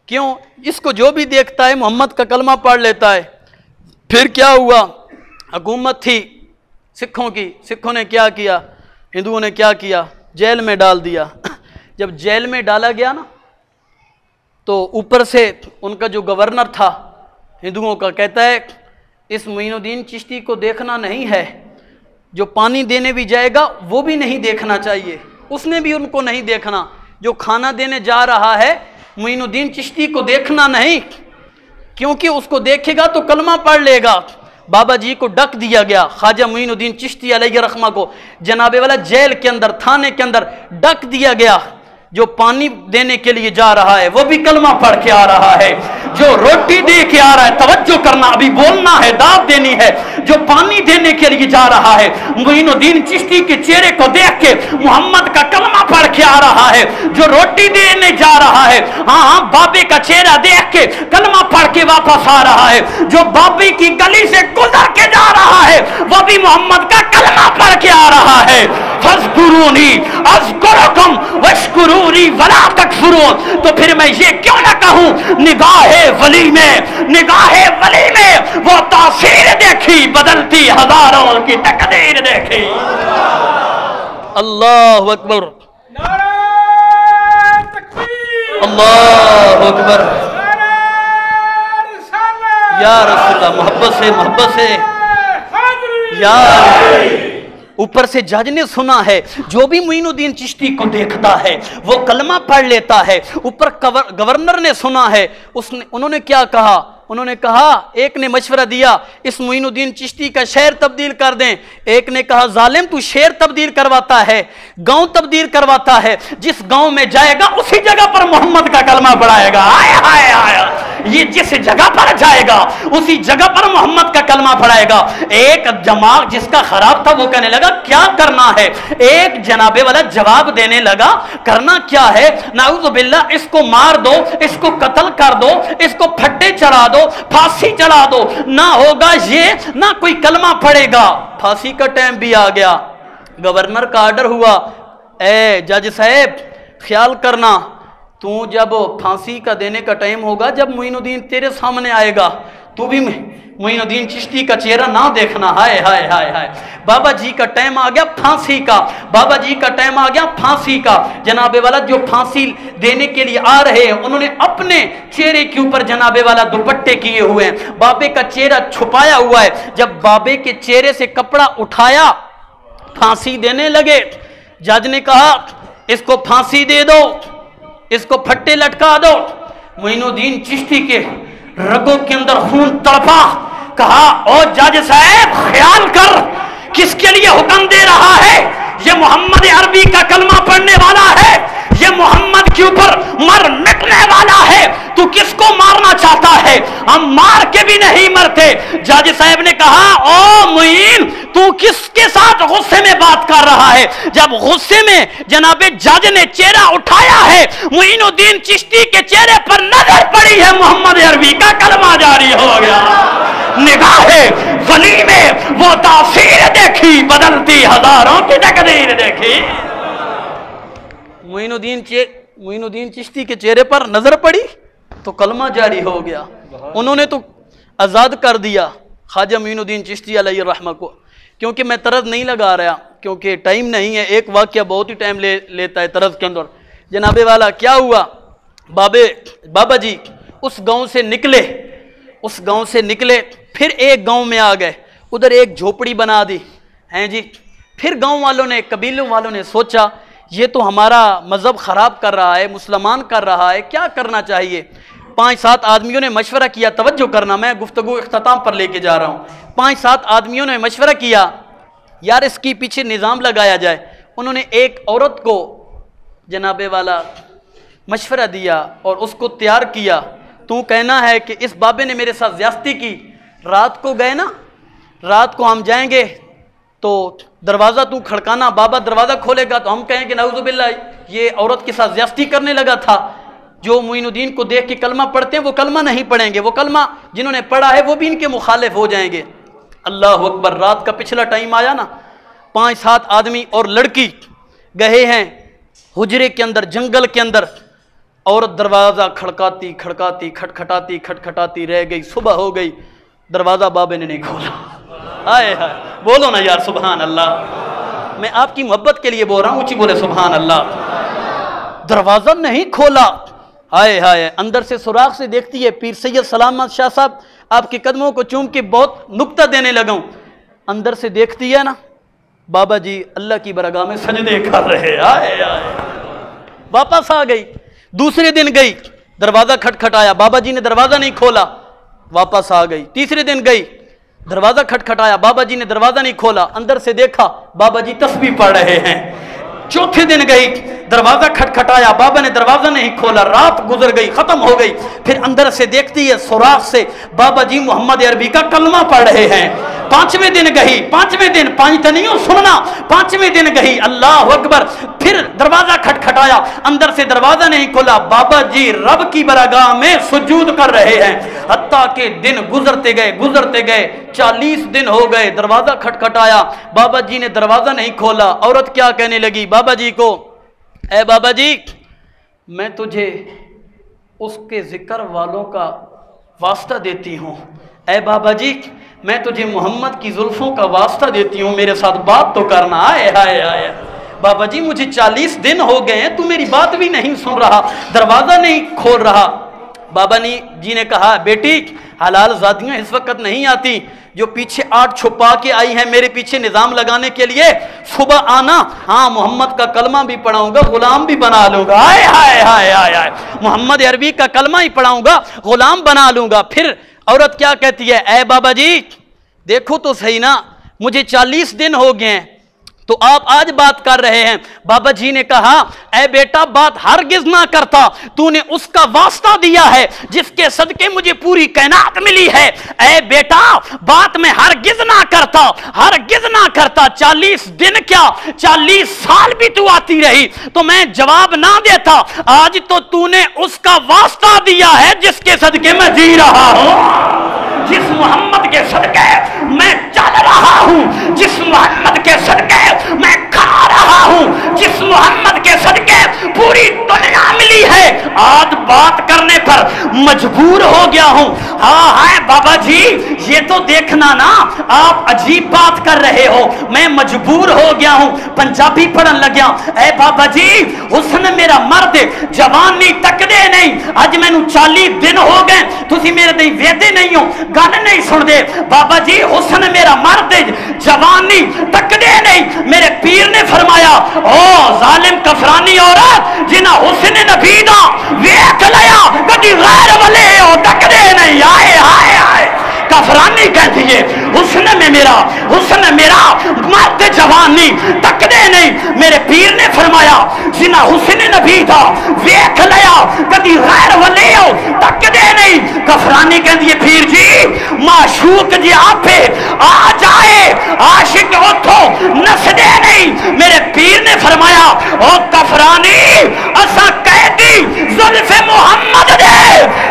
क्यों? इसको जो भी देखता है मोहम्मद का कलमा पढ़ लेता है। फिर क्या हुआ, हुकूमत थी सिखों की, सिखों ने क्या किया, हिंदुओं ने क्या किया, जेल में डाल दिया। जब जेल में डाला गया ना, तो ऊपर से उनका जो गवर्नर था हिंदुओं का, कहता है इस मोइनुद्दीन चिश्ती को देखना नहीं है, जो पानी देने भी जाएगा वो भी नहीं देखना चाहिए, उसने भी उनको नहीं देखना, जो खाना देने जा रहा है मोइनुद्दीन चिश्ती को देखना नहीं, क्योंकि उसको देखेगा तो कलमा पढ़ लेगा। बाबा जी को डक दिया गया, ख्वाजा मोइनुद्दीन चिश्ती अलैहि रहमा को जनाबे वाला जेल के अंदर, थाने के अंदर डक दिया गया। जो पानी देने के लिए जा रहा है वो भी कलमा पढ़ के आ रहा है, जो रोटी दे के आ रहा है, तवज्जो करना, अभी बोलना है, दाद देनी है, जो पानी देने के लिए जा रहा है मोइनुद्दीन चिश्ती के चेहरे को देख के मोहम्मद का कलमा पढ़ के आ रहा है। जो रोटी देने जा रहा है, हाँ बाबे का चेहरा देख के कलमा पढ़ के वापस आ रहा है। जो बाबे की गली से गुजर के जा रहा है वो भी मोहम्मद का कलमा पढ़ के आ रहा है। फज़कुरूनी अज़कुरुकुम वश्कुरूनी वला तकफुरून। तो फिर मैं ये क्यों ना कहूं, निगाहे वली में वो तासीर देखी, बदलती हजारों की तकदीर देखी। अल्लाहु अकबर, अल्लाहु अकबर। या रसूलल्लाह, मोहब्बत से यार। ऊपर से जज ने सुना है, जो भी मोइनुद्दीन चिश्ती को देखता है वो कलमा पढ़ लेता है। ऊपर गवर्नर ने सुना है, उन्होंने क्या कहा, उन्होंने कहा, एक ने मशवरा दिया इस मोइनुद्दीन चिश्ती का शहर तब्दील कर दें, एक ने कहा जालिम तू शहर तब्दील करवाता है, गांव तब्दील करवाता है, जिस गांव में जाएगा उसी जगह पर मोहम्मद का कलमा पढ़ाएगा। आया आया आया, ये जिस जगह पर जाएगा उसी जगह पर मोहम्मद का कलमा पढ़ाएगा। एक दिमाग जिसका खराब था वो कहने लगा क्या करना है, एक जनाबे वाला जवाब देने लगा करना क्या है, नाउज़ु बिल्लाह, इसको मार दो, इसको कत्ल कर दो, इसको फट्टे चढ़ा दो, फांसी चढ़ा दो, ना होगा ये ना कोई कलमा पढ़ेगा। फांसी का टाइम भी आ गया, गवर्नर का ऑर्डर हुआ, ए जज साहब ख्याल करना, तू जब फांसी का देने का टाइम होगा, जब मोइनुद्दीन तेरे सामने आएगा, तू भी मोइनुद्दीन चिश्ती का चेहरा ना देखना। हाय हाय हाय हाय, बाबा जी का टाइम आ गया फांसी का, बाबा जी का टाइम आ गया फांसी का। जनाबे वाला जो फांसी देने के लिए आ रहे हैं उन्होंने अपने चेहरे के ऊपर जनाबे वाला दुपट्टे किए हुए हैं, बाबे का चेहरा छुपाया हुआ है। जब बाबे के चेहरे से कपड़ा उठाया, फांसी देने लगे, जज ने कहा इसको फांसी दे दो, इसको फट्टे लटका दो। मोइनुद्दीन चिश्ती के रगों के अंदर खून तड़पा, कहा ओ जज साहब ख्याल कर, किसके लिए हुक्म दे रहा है, ये मोहम्मद अरबी का कलमा पढ़ने वाला है, ये मोहम्मद के ऊपर मर मिटने वाला है, तू किसको मारना चाहता है, हम मार के भी नहीं मरते। जज साहब ने कहा ओ मुइन तू किसके साथ गुस्से में बात कर रहा है। जब गुस्से में जनाबे जज ने चेहरा उठाया है, मोइनुद्दीन चिश्ती के चेहरे पर नजर पड़ी है, मोहम्मद अरबी का कलमा जारी हो गया। निगाहे वली में वो तासीर देखी, बदलती हजारों की तकदीर देखी। मोइनुद्दीन चिश्ती के चेहरे पर नजर पड़ी तो कलमा जारी हो गया, उन्होंने तो आज़ाद कर दिया ख्वाजा मोइनुद्दीन चिश्ती अलैहि रहमा को। क्योंकि मैं तरज नहीं लगा रहा, क्योंकि टाइम नहीं है, एक वाक़या बहुत ही टाइम लेता है तरज के अंदर। जनाबे वाला क्या हुआ, बाबा जी उस गांव से निकले, फिर एक गांव में आ गए, उधर एक झोपड़ी बना दी हैं जी। फिर गांव वालों ने, कबीलों वालों ने सोचा ये तो हमारा मज़हब ख़राब कर रहा है, मुसलमान कर रहा है, क्या करना चाहिए। 5-7 आदमियों ने मशवरा किया, तवज्जो करना, मैं गुफ्तगू इख्तिताम पर लेके जा रहा हूँ। 5-7 आदमियों ने मशवरा किया, यार इसके पीछे निज़ाम लगाया जाए। उन्होंने एक औरत को जनाबे वाला मशवरा दिया और उसको तैयार किया, तू कहना है कि इस बाबे ने मेरे साथ ज़्यादती की, रात को गए ना, रात को हम जाएंगे तो दरवाज़ा तू खड़काना, बाबा दरवाज़ा खोलेगा तो हम कहेंगे नाउज़ुबिल्लाह ये औरत के साथ ज़्यादती करने लगा था। जो मोइनुद्दीन को देख के कलमा पढ़ते हैं वो कलमा नहीं पढ़ेंगे, वो कलमा जिन्होंने पढ़ा है वो भी इनके मुखालिफ हो जाएंगे। अल्लाह अकबर। रात का पिछला टाइम आया ना, 5-7 आदमी और लड़की गए हैं हुजरे के अंदर, जंगल के अंदर। औरत दरवाज़ा खड़काती खड़काती खटखटाती खटखटाती रह गई। सुबह हो गई, दरवाज़ा बाबे ने नहीं खोला। आए हाय, बोलो ना यार सुभान अल्लाह। मैं आपकी मोहब्बत के लिए बोल रहा हूँ, ऊँची बोले सुभान अल्लाह। दरवाज़ा नहीं खोला। हाय हाय, अंदर से सुराख से देखती है। पीर सैयद सलामत शाह साहब आपके कदमों को चूम के बहुत नुक्ता देने लगा हूँ। अंदर से देखती है ना, बाबा जी अल्लाह की बरगाह में सजदे कर रहे। आए आए, वापस आ गई। दूसरे दिन गई, दरवाज़ा खटखटाया, बाबा जी ने दरवाज़ा नहीं खोला, वापस आ गई। तीसरे दिन गई, दरवाज़ा खटखटाया, बाबा जी ने दरवाज़ा नहीं खोला, अंदर से देखा बाबा जी तस्बीह पढ़ रहे हैं। चौथे दिन गई, दरवाज़ा खटखटाया, बाबा ने दरवाज़ा नहीं खोला, रात गुजर गई, ख़त्म हो गई। फिर अंदर से देखती है, सुराख से बाबा जी मोहम्मद अरबी का कलमा पढ़ रहे हैं। पांचवें दिन गई, पांचवें दिन, पांच तो नहीं हो सुनना, पांचवें दिन गई, अल्लाह अकबर। फिर दरवाजा खटखटाया, अंदर से दरवाजा नहीं खोला, बाबा जी रब की बरगाह में सुजूद कर रहे हैं। हत्ता के दिन गुजरते गए, गुजरते गए, 40 दिन हो गए। दरवाजा खटखटाया, बाबा जी ने दरवाजा नहीं खोला। औरत क्या कहने लगी बाबा जी को, ऐ बाबा जी मैं तुझे उसके जिक्र वालों का वास्ता देती हूँ। ऐ बाबा जी मैं तुझे मोहम्मद की जुल्फों का वास्ता देती हूँ, मेरे साथ बात तो करना। आए हाय हाय, बाबा जी मुझे 40 दिन हो गए हैं, तू मेरी बात भी नहीं सुन रहा, दरवाज़ा नहीं खोल रहा। बाबा जी ने कहा, बेटी हलाल ज़ादियाँ इस वक्त नहीं आती, जो पीछे 8 छुपा के आई हैं मेरे पीछे निज़ाम लगाने के लिए, सुबह आना, हाँ मोहम्मद का कलमा भी पढ़ाऊंगा, गुलाम भी बना लूंगा। हाय हाय हाय हाय, मोहम्मद अरबी का कलमा ही पढ़ाऊंगा, गुलाम बना लूंगा। फिर औरत क्या कहती है, ऐ बाबा जी देखो तो सही ना, मुझे 40 दिन हो गए हैं, तो आप आज बात कर रहे हैं। बाबा जी ने कहा, ऐ बेटा बात हरगिज ना करता, तूने उसका वास्ता दिया है जिसके सदके मुझे पूरी कायनात मिली है। ऐ बेटा बात मैं हरगिज ना करता, हरगिज ना करता। 40 दिन क्या 40 साल भी तू आती रही तो मैं जवाब ना देता। आज तो तूने उसका वास्ता दिया है जिसके सदके मैं जी रहा हूं, जिस मोहम्मद के सदके मैं चल रहा हूं, जिस मोहम्मद के सदके मैं खा रहा हूं, जिस मोहम्मद के सदके पूरी दुनिया मिली है। आज बात करने पर मजबूर हो गया हूं। हाँ हाय बाबा जी ये तो देखना ना, आप अजीब बात कर रहे हो, मैं मजबूर हो गया हूं। पंजाबी पढ़न लग्या, ऐ बाबा जी हुस्न मेरा मर्द जवानी तकदे नहीं, अज मैनू 40 दिन हो गए, तुसी मेरे ते वेदे नहीं हो, गल नहीं सुनदे। बाबा जी हुस्न मेरा मर्द जवानी तकदे नहीं। मेरे पीर ने फरमाया, ओ जालिम कफरानी औरत जिन्हां हुस्न नबी दा वेख लिया कदी गैर वाले हो तकदे नहीं। आए हाय हाय, कफरानी कहती है हुस्न में मेरा, हुस्न मेरा मर्द जवानी तकदे नहीं। मेरे पीर ने फरमाया, जिन्हां हुस्न नबी दा वेख लिया कदी गैर वाले हो तकदे नहीं। कफरानी कहती है, पीर जी माशूक जी आपे आ जाए, आशिक उठो नसदे नहीं। मेरे पीर ने फरमाया, ओ कफरानी असा कैदी जुल्फे मोहम्मद दे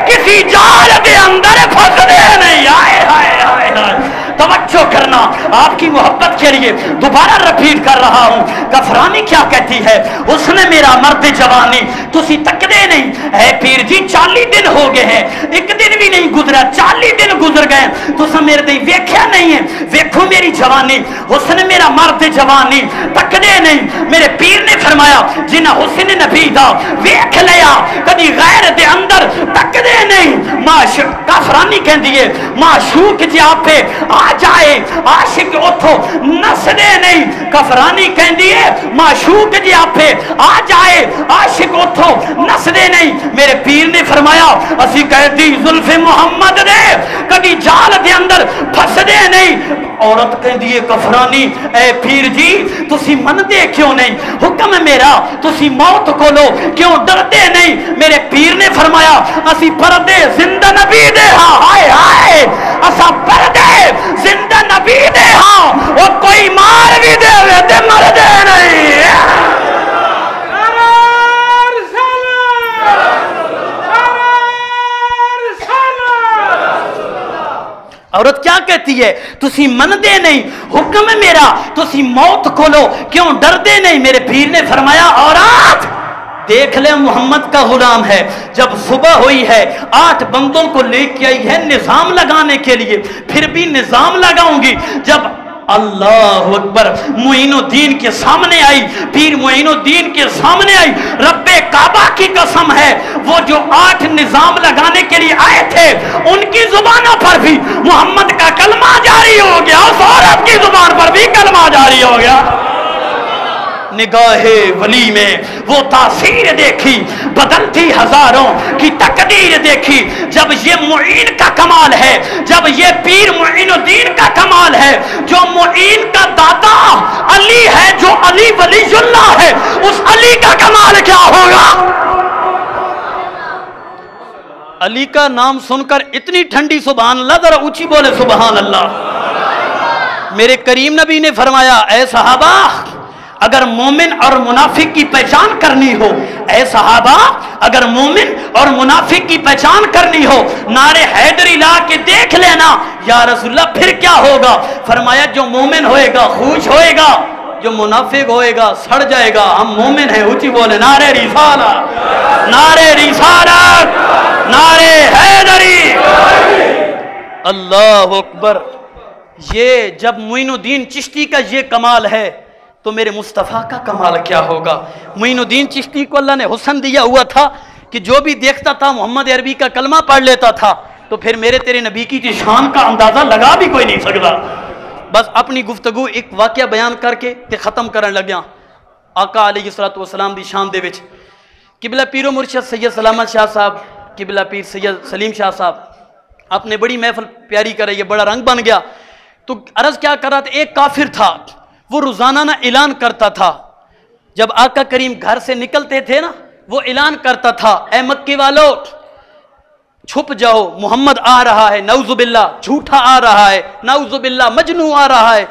किसी जाल के अंदर फंसदे नहीं। आए हाय हाय हाय, तवज्जो करना, आपकी मोहब्बत के लिए दोबारा रिपीट कर रहा हूं। कफरानी क्या कहती है, उसने मेरा मर्द जवानी तुसी तकदे नहीं। है पीर जी 40 दिन हो गए हैं, एक दिन भी नहीं गुजरा, 40 दिन गुजर गए, तुसा मेरे ते वेख्या नहीं है। वेखो मेरी जवानी, हुस्न मेरा मर्द जवानी तकदे नहीं। मेरे पीर ने फरमाया, जिन्हां हुस्न नबी दा वेख लिया कदी गैर दे अंदर तकदे नहीं। माशूक कफरानी कहती है, माशूक जी आपे आ जाए, आशिक उठो नसदे नहीं। कफरानी कहती है, माशूक जी आपे आ जाए, आशिक उठो नसदे नहीं। मेरे पीर ने फरमाया, असी कहती जुल्फे मोहम्मद दे कदी जाल दे अंदर फसदे नहीं। औरत कहती है कफरानी, ऐ पीर जी तुसी मनदे क्यों नहीं, हुक्म मेरा तुसी मौत को लो क्यों डरते नहीं। मेरे पीर ने फरमाया, असी पर्दे जिंदा नबी दे हाँ। हाय हाय, असा पर्दे जिंदा नबी दे हाँ, वो कोई मार भी दे ते मरदे नहीं। औरत क्या कहती है, तुसी मनदे नहीं हुक्म है मेरा, तुसी मौत को लो, क्यों डरदे नहीं। मेरे पीर ने फरमाया औरत देख ले मोहम्मद का गुलाम है, जब सुबह हुई है 8 बंदों को लेके आई है निजाम लगाने के लिए, फिर भी निजाम लगाऊंगी। जब अल्लाह अकबर मुइनुद्दीन के सामने आई, पीर मुइनुद्दीन के सामने आई, रब्बे काबा की कसम है वो जो 8 निजाम लगाने के लिए आए थे उनकी जुबानों पर भी मोहम्मद का कलमा जारी हो गया, उस औरत की जुबान पर भी कलमा जारी हो गया। निगाहे वली में वो तासीर देखी, बदलती हजारों की तकदीर देखी। जब ये मुईन का कमाल है, जब ये पीर मुईनुद्दीन का कमाल है, जो मुईन का दाता अली है, जो अली वलीयुल्लाह है, उस अली का कमाल क्या होगा। अली का नाम सुनकर इतनी ठंडी सुभान अल्लाह, जरा ऊंची बोले सुभान अल्लाह। मेरे करीम नबी ने फरमाया, ऐ सहाबा अगर मोमिन और मुनाफिक की पहचान करनी हो, ऐ सहाबा अगर मोमिन और मुनाफिक की पहचान करनी हो, नारे हैदरी ला के देख लेना। या रसूलल्लाह फिर क्या होगा। फरमाया जो मोमिन होएगा खुश होएगा, जो मुनाफिक होएगा सड़ जाएगा। हम मोमिन हैं, ऊंची बोले नारे रिसाला, नारे रिसाला, नारे हैदरी, अल्लाह अकबर। ये जब मुइनुद्दीन चिश्ती का ये कमाल है तो मेरे मुस्तफ़ा का कमाल क्या होगा। मुइनुद्दीन चिश्ती को अल्लाह ने हुस्न दिया हुआ था कि जो भी देखता था मोहम्मद अरबी का कलमा पढ़ लेता था, तो फिर मेरे तेरे नबी की शान का अंदाज़ा लगा भी कोई नहीं सकता। बस अपनी गुफ्तगू एक वाक़या बयान करके ते ख़त्म करन लग्या। आका अलैहिस्सलातु वस्सलाम दी शान दे विच किबला पीरो मुर्शद सैयद सलामत शाह साहब, किबला पीर सैयद सलीम शाह साहब, आपने बड़ी महफिल प्यारी कराई है, बड़ा रंग बन गया। तो अर्ज़ क्या कर रहा था, एक काफिर था, वो रोजाना ना ऐलान करता था, जब आका करीम घर से निकलते थे ना, वो ऐलान करता था, ऐ मक्के वालों छुप जाओ, मोहम्मद आ रहा है, नऊजुबिल्ला झूठा आ रहा है, नऊजुबिल्ला मजनू आ रहा है,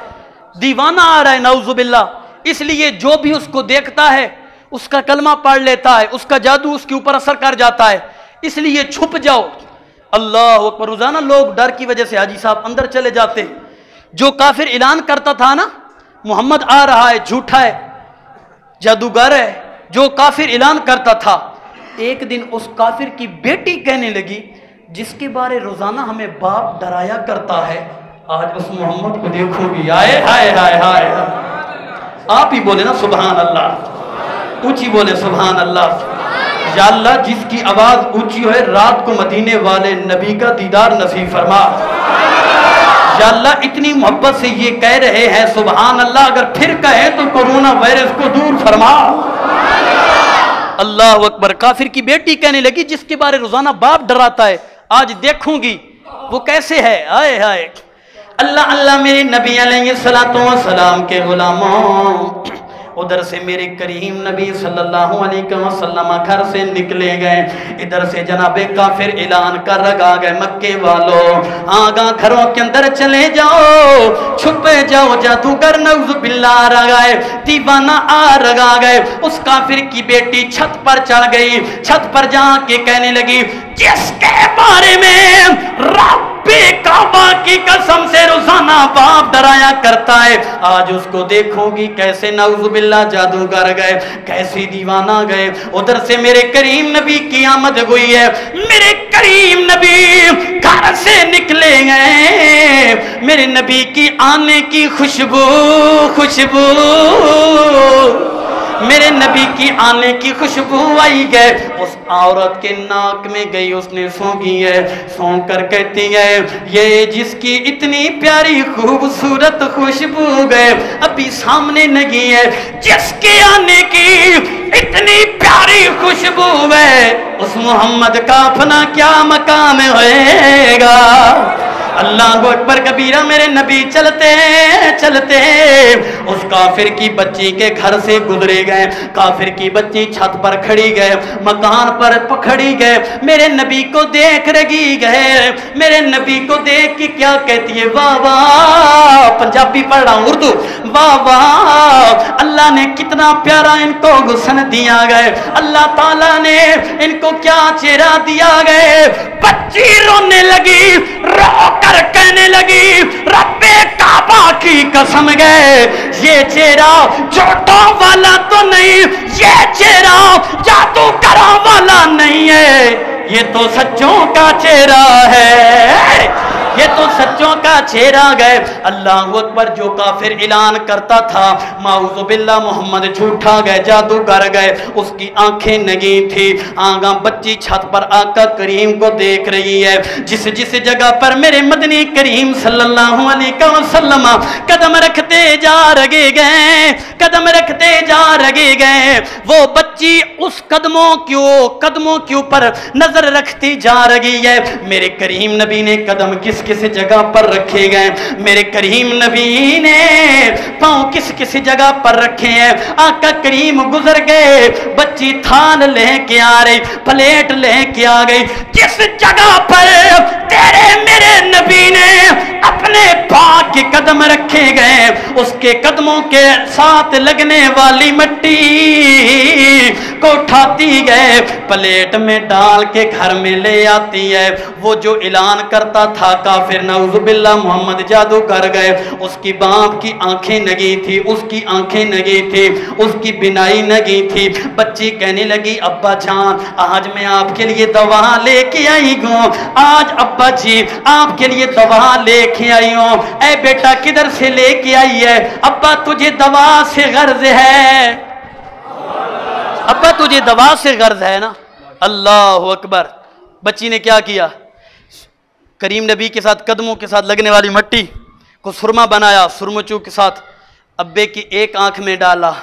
दीवाना आ रहा है, नऊजुबिल्ला। इसलिए जो भी उसको देखता है उसका कलमा पढ़ लेता है, उसका जादू उसके ऊपर असर कर जाता है, इसलिए छुप जाओ। अल्लाह अकबर। रोजाना लोग डर की वजह से हाजी साहब अंदर चले जाते। जो काफिर ऐलान करता था ना मोहम्मद आ रहा है, झूठा है, जादूगर है, जो काफिर ऐलान करता था, एक दिन उस काफिर की बेटी कहने लगी, जिसके बारे रोजाना हमें बाप डराया करता है, आज उस मोहम्मद को देखोगी, आए हाय हाय हाय। आप ही बोले ना सुभान अल्लाह, ऊंची बोले सुभान अल्लाह। या अल्लाह जिसकी आवाज ऊंची है रात को मदीने वाले नबी का दीदार नसीब फरमा। या अल्लाह इतनी मोहब्बत से ये कह रहे हैं सुभान अल्लाह, अगर फिर कहे तो कोरोना वायरस को दूर फरमा। अल्लाह अकबर। काफिर की बेटी कहने लगी, जिसके बारे रोजाना बाप डराता है, आज देखूंगी वो कैसे है, आए हाय। अल्लाह अल्लाह मेरे नबी अलैहिस्सलातु वस्सलाम के गुलामों, उधर से मेरे करीम नबी सल्लल्लाहु अलैहि वसल्लम घर से निकले गए, इधर से जनाबे काफिर ऐलान कर लगा गए, मक्के वालों आगा घरों के अंदर चले जाओ, छुपे जाओ, जादूगर नऊजुबिल्लाह आ रहा है, दीवाना आ रहा गए। उस काफिर की बेटी छत पर चढ़ गई, छत पर जाके कहने लगी, जिसके बारे में रब्बे काबा की कसम से रोजाना बाप डराया करता है, आज उसको देखोगी कैसे नऊजुबिल्लाह जादूगर गए, कैसे दीवाना गए। उधर से मेरे करीम नबी की आमद हुई है, मेरे करीम नबी घर से निकले गए, मेरे नबी की आने की खुशबू खुशबू, मेरे नबी की आने की खुशबू आई गए, उस औरत के नाक में गई, उसने सूंघी है, सूंघ कर कहती है, ये जिसकी इतनी प्यारी खूबसूरत खुशबू गए अभी सामने नहीं है, जिसके आने की इतनी प्यारी खुशबू है, उस मोहम्मद का अपना क्या मकाम होएगा। अल्लाह अकबर कबीरा। मेरे नबी चलते चलते उस काफिर की बच्ची के घर से गुजरे गए, काफिर की बच्ची छत पर खड़ी गए, मकान पर पखड़ी गए, मेरे नबी को देख रही गए, मेरे नबी को देख के क्या कहती है, वाह वाह, पंजाबी पढ़ रहा हूं उर्दू, वाह वाह, अल्लाह ने कितना प्यारा इनको हुस्न दिया गए, अल्लाह ताला ने इनको क्या चेहरा दिया गए। बच्ची रोने लगी, रो कर कहने कहने लगी रब्बे काबा की कसम गए, ये चेहरा झूठों वाला तो नहीं, ये चेहरा जादूगरों वाला नहीं है, ये तो सच्चों का चेहरा है, ये तो सच्चों का चेहरा गए। अल्लाह अकबर। जो काफिर ऐलान करता था माऊज़ु बिल्लाह मोहम्मद झूठा गए, जादूगर गए, उसकी आंखें नगी थी। आगा बच्ची छत पर आका करीम को देख रही है। जिस जिस जगह पर मेरे मदनी करीम सल्लल्लाहु अलैहि वसल्लम कदम रखते जा रगे गए, कदम रखते जा रगे गए, वो बच्ची उस कदमों के ऊपर नजर रखती जा रही है। मेरे करीम नबी ने कदम किस किस जगह पर रखे गए, मेरे करीम नबी ने पांव किस किस जगह पर रखे हैं। आका करीम गुजर गए, बच्ची थाल लेके आ रही, प्लेट लेके आ गई। जिस जगह पर तेरे मेरे नबी ने अपने पाक के कदम रखे गए, उसके कदमों के साथ लगने वाली मिट्टी को उठाती गए, प्लेट में डाल के घर में ले आती है। वो जो ऐलान करता था काफिर नऊज़ुबिल्लाह मोहम्मद जादू कर गए, उसकी बाप की आंखें नगी थी, उसकी आंखें नगी थी, उसकी बिनाई नगी थी। बच्ची कहने लगी अब्बा जान आज मैं आपके लिए दवा लेके आई हूँ, आज अब्बा जी आपके लिए दवा लेके आई हूँ। ऐ बेटा किधर से लेके आई है? अब्बा तुझे दवा से गर्ज है, अब्बा तुझे दवा से गर्ज है ना। अल्लाह अकबर। बच्ची ने क्या किया? करीम नबी के साथ कदमों के साथ लगने वाली मिट्टी को सुरमा बनाया, सुरमचू के साथ अब्बे की एक आंख में डाला,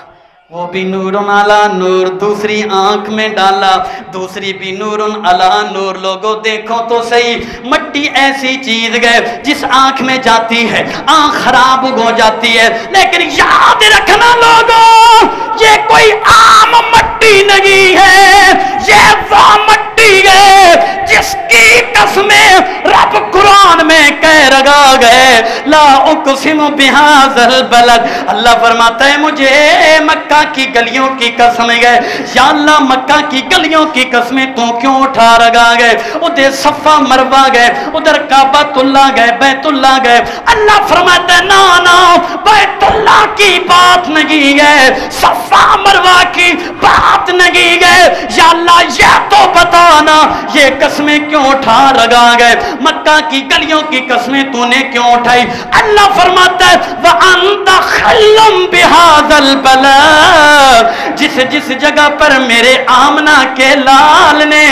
वो भी नूरुन अला नूर, दूसरी आंख में डाला, दूसरी भी नूरुन अला नूर। लोगों देखो तो सही, मिट्टी ऐसी चीज गए जिस आंख में जाती है आंख खराब हो जाती है। लेकिन याद रखना लोगों, ये कोई आम मिट्टी नहीं है, ये वो मिट्टी है जिसकी कसमें रब कुरान में कह रगा गए ला उक़सिमु बिहाज़ल बलद। अल्लाह फरमाता है मुझे मक्का की गलियों की कसम गए, या अल्लाह मक्का की गलियों की कसमें तू क्यों उठा रगा गए? उधर सफा मरवा गए, उधर काबातुल्ला गए, बैतुल्ला गए। अल्लाह फरमाता है ना ना बैतुल्ला की बात नहीं गए, सफा मरवा की बात नहीं गए। या अल्लाह ये तो बताना ये कसमें क्यों उठा रगा गए? मक्का की गलियों की कसमें तूने क्यों उठाई? अल्लाह फरमाता है व अंता खल्लुम बिहाज़ल बलद। जिस जिस जगह पर मेरे आमना के लाल ने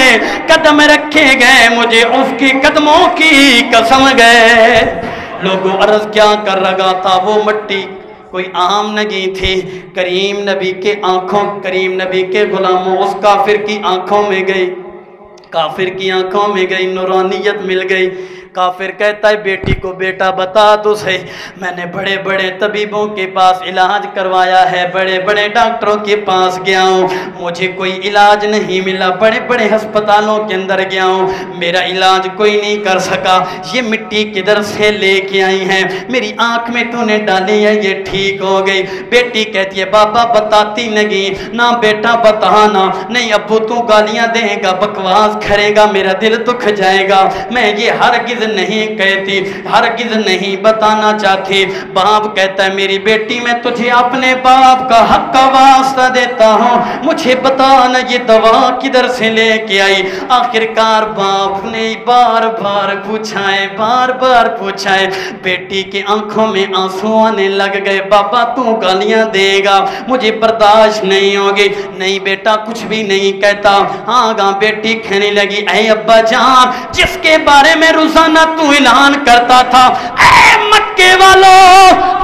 कदम रखे गए मुझे उसकी कदमों की कसम गए। लोगों अर्ज क्या कर रहा था? वो मिट्टी कोई आम नहीं थी, करीम नबी के आंखों, करीम नबी के गुलामों उस काफिर की आंखों में गई, काफिर की आंखों में गई, नूरानियत मिल गई। काफिर कहता है बेटी को बेटा बता तो सही, मैंने बड़े बड़े तबीबों के पास इलाज करवाया है, बड़े बड़े डॉक्टरों के पास गया हूँ, मुझे कोई इलाज नहीं मिला, बड़े बड़े अस्पतालों के अंदर गया हूँ, मेरा इलाज कोई नहीं कर सका। ये मिट्टी किधर से लेके आई है? मेरी आंख में तूने डाली है, ये ठीक हो गई। बेटी कहती है बाबा बताती नहीं ना, बेटा बताना नहीं, अब्बू तू गालियाँ देगा, बकवास करेगा, मेरा दिल दुख जाएगा, मैं ये हरगिज़ नहीं कहती, हरगिज़ नहीं बताना चाहती। बाप कहता है मेरी बेटी मैं तुझे अपने बाप का हक का वास्ता देता हूँ, मुझे बताना ये दवा किधर से लेके आई। आखिरकार बाप ने बार बार पूछा है, बार बार पूछा है। बेटी की आंखों में आंसू आने लग गए, बाबा तू गालियां देगा, मुझे बर्दाश्त नहीं होगी। नहीं बेटा कुछ भी नहीं कहता। हाँ गा बेटी कहने लगी ऐ अब्बा जान जिसके बारे में रोजाना तू ऐलान करता था, ऐ मक्के वालों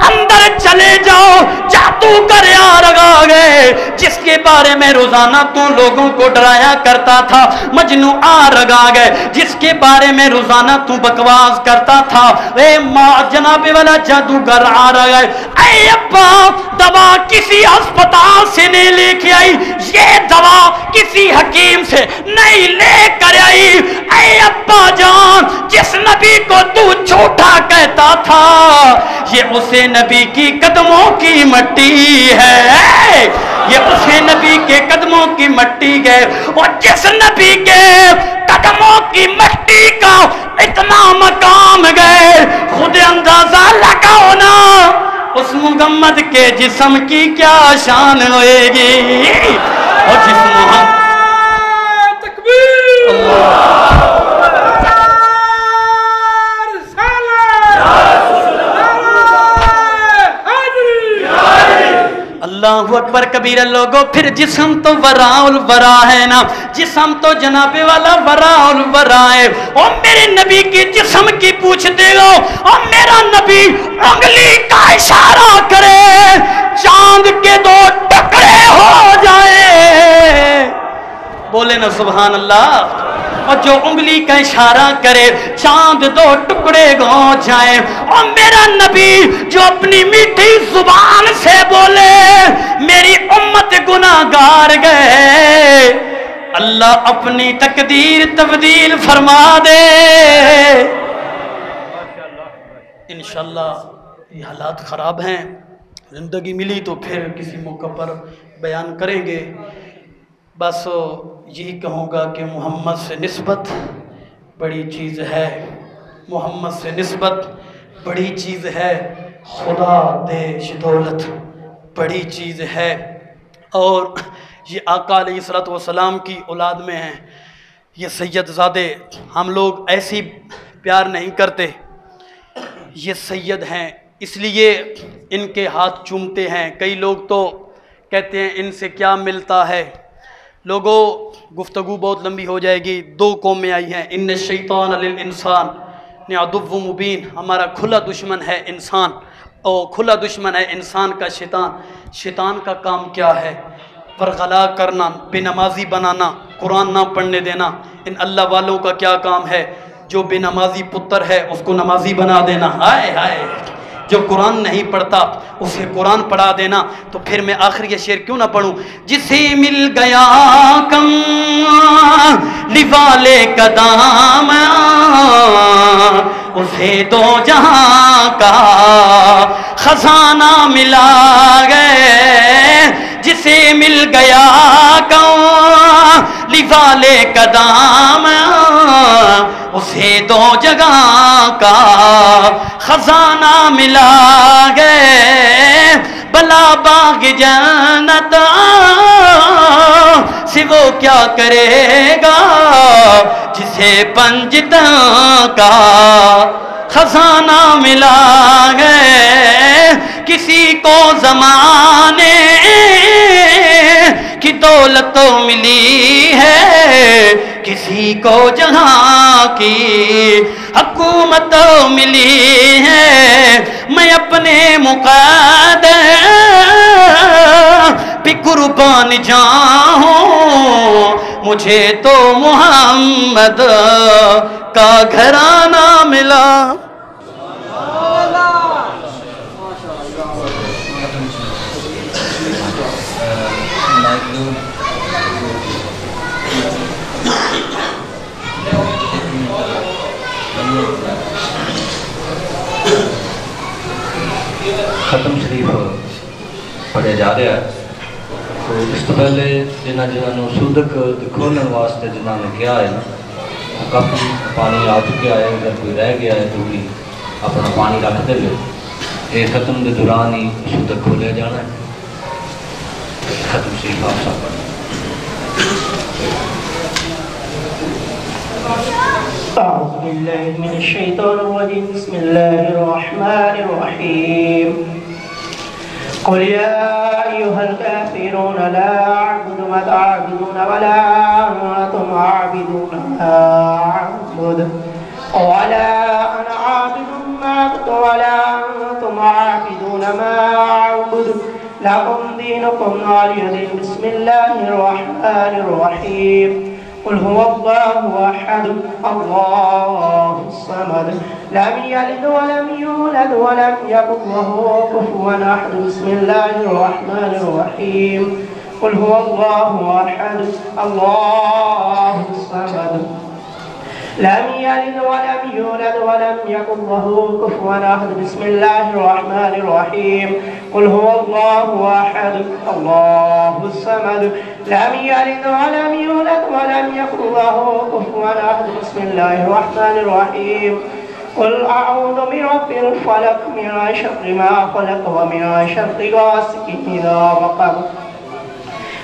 अंदर चले जाओ, जादूगर आ रगा गए, जिसके बारे में रोजाना तू लोगों को डराया करता था, मजनू आ रगा गए, जिसके बारे में रोजाना तू बकवास करता था, ए माँ जनाबे वाला जादूगर आ रहा है। ऐ अब्बा दवा किसी अस्पताल से नहीं लेके आई, ये दवा किसी हकीम से नहीं लेकर आई। ऐ अब्बा जान जिस नबी को तू झूठा कहता था ये उसे नबी की कदमों की मिट्टी है, ये उसे नबी के कदमों की मिट्टी है। और जिस नबी के कदमों की मिट्टी का इतना मकाम गए اس محمد کے جسم کی کیا شان ہوئے گی، اور جس محمد تکبیر اللہ اکبر کبیرہ لوگوں، پھر جسم تو وراء الورا ہے نا، جسم تو جناب والا وراء الورا ہے، اور میرے نبی کی جسم کی پوچھتے ہو، اور میرا نبی انگلی کا اشارہ کرے چاند کے 2 ٹکڑے ہو جائے، بولے نا سبحان اللہ، اور جو انگلی کا اشارہ کرے چاند 2 ٹکڑے ہو جائیں، اور میرا نبی جو اپنی میٹھی زبان سے بولے میری امت گناہگار گئے، اللہ اپنی تقدیر تبدیل فرما دے انشاءاللہ۔ یہ حالات خراب ہیں، زندگی ملی تو پھر کسی موقع پر بیان کریں گے۔ بس یہی کہوں گا کہ محمد سے نسبت بڑی چیز ہے، محمد سے نسبت بڑی چیز ہے، خدا دیش دولت بڑی چیز ہے، اور یہ آقا علیہ السلام کی اولاد میں ہیں، یہ سید زادے۔ ہم لوگ ایسی پیار نہیں کرتے، یہ سید ہیں اس لیے ان کے ہاتھ چومتے ہیں۔ کئی لوگ تو کہتے ہیں ان سے کیا ملتا ہے۔ لوگوں گفتگو بہت لمبی ہو جائے گی، 2 قومیں آئی ہیں، ان الشیطان للانسان عدو مبین، ہمارا کھلا دشمن ہے انسان، اور کھلا دشمن ہے انسان کا شیطان۔ شیطان کا کام کیا ہے؟ ورغلا کرنا، بے نمازی بنانا، قرآن نہ پڑھنے دینا۔ ان اللہ والوں کا کیا کام ہے؟ جو بے نمازی پتر ہے اس کو نمازی بنا دینا، ہائے ہائے، جو قرآن نہیں پڑھتا اسے قرآن پڑھا دینا۔ تو پھر میں آخر یہ شعر کیوں نہ پڑھوں؟ جسے مل گیا کم لیوالے کا دام، اسے 2 جہاں کا خزانہ ملا گئے۔ جسے مل گیا کم لیوالے کا دام، اسے 2 جگہ کا خزانہ ملا گئے۔ بلا باغ جنت سے وہ کیا کرے گا جسے پنجتن کا خزانہ ملا گئے۔ کسی کو زمانے کی دولت ملی ہے، کسی کو جہاں کی حکومت ملی ہے۔ میں اپنے مقدر پہ قربان جاؤں، مجھے تو محمد کا گھرانہ ملا۔ ختم شریف پڑھے جا رہا ہے، تو اس تو پہلے جنہوں سودک کھولنے واسطے جنہوں نے کیا ہے نا، کافی پانی آ چکا ہے، اگر کوئی رہ گیا ہے تو بھی اپنا پانی رکھ دے لے۔ یہ ختم کے دوران ہی سودک کھولیا جانا ہے۔ ختم شریف آپ سب پڑھیں۔ أعوذ بالله من الشيطان الرجيم، بسم الله الرحمن الرحيم. قل يا أيها الكافرون لا أعبد ما تعبدون ولا أنتم عابدون ما أعبد ولا أنا عابد ما أعبد ولا أنتم عابدون ما أعبد لكم دينكم ولي دين. بسم الله الرحمن الرحيم. قل هو الله أحد الله الصمد لم يلد ولم يولد ولم يكن له كفوا أحد. بسم الله الرحمن الرحيم. قل هو الله أحد الله الصمد لم يلد ولم يولد ولم يكن له كفوا أحد. بسم الله الرحمن الرحيم. قل هو الله أحد الله الصمد لم يلد ولم يولد ولم يكن له كفوا أحد. بسم الله الرحمن الرحيم. قل أعوذ برب الفلق من شر ما خلق ومن شر غاسق إذا وقب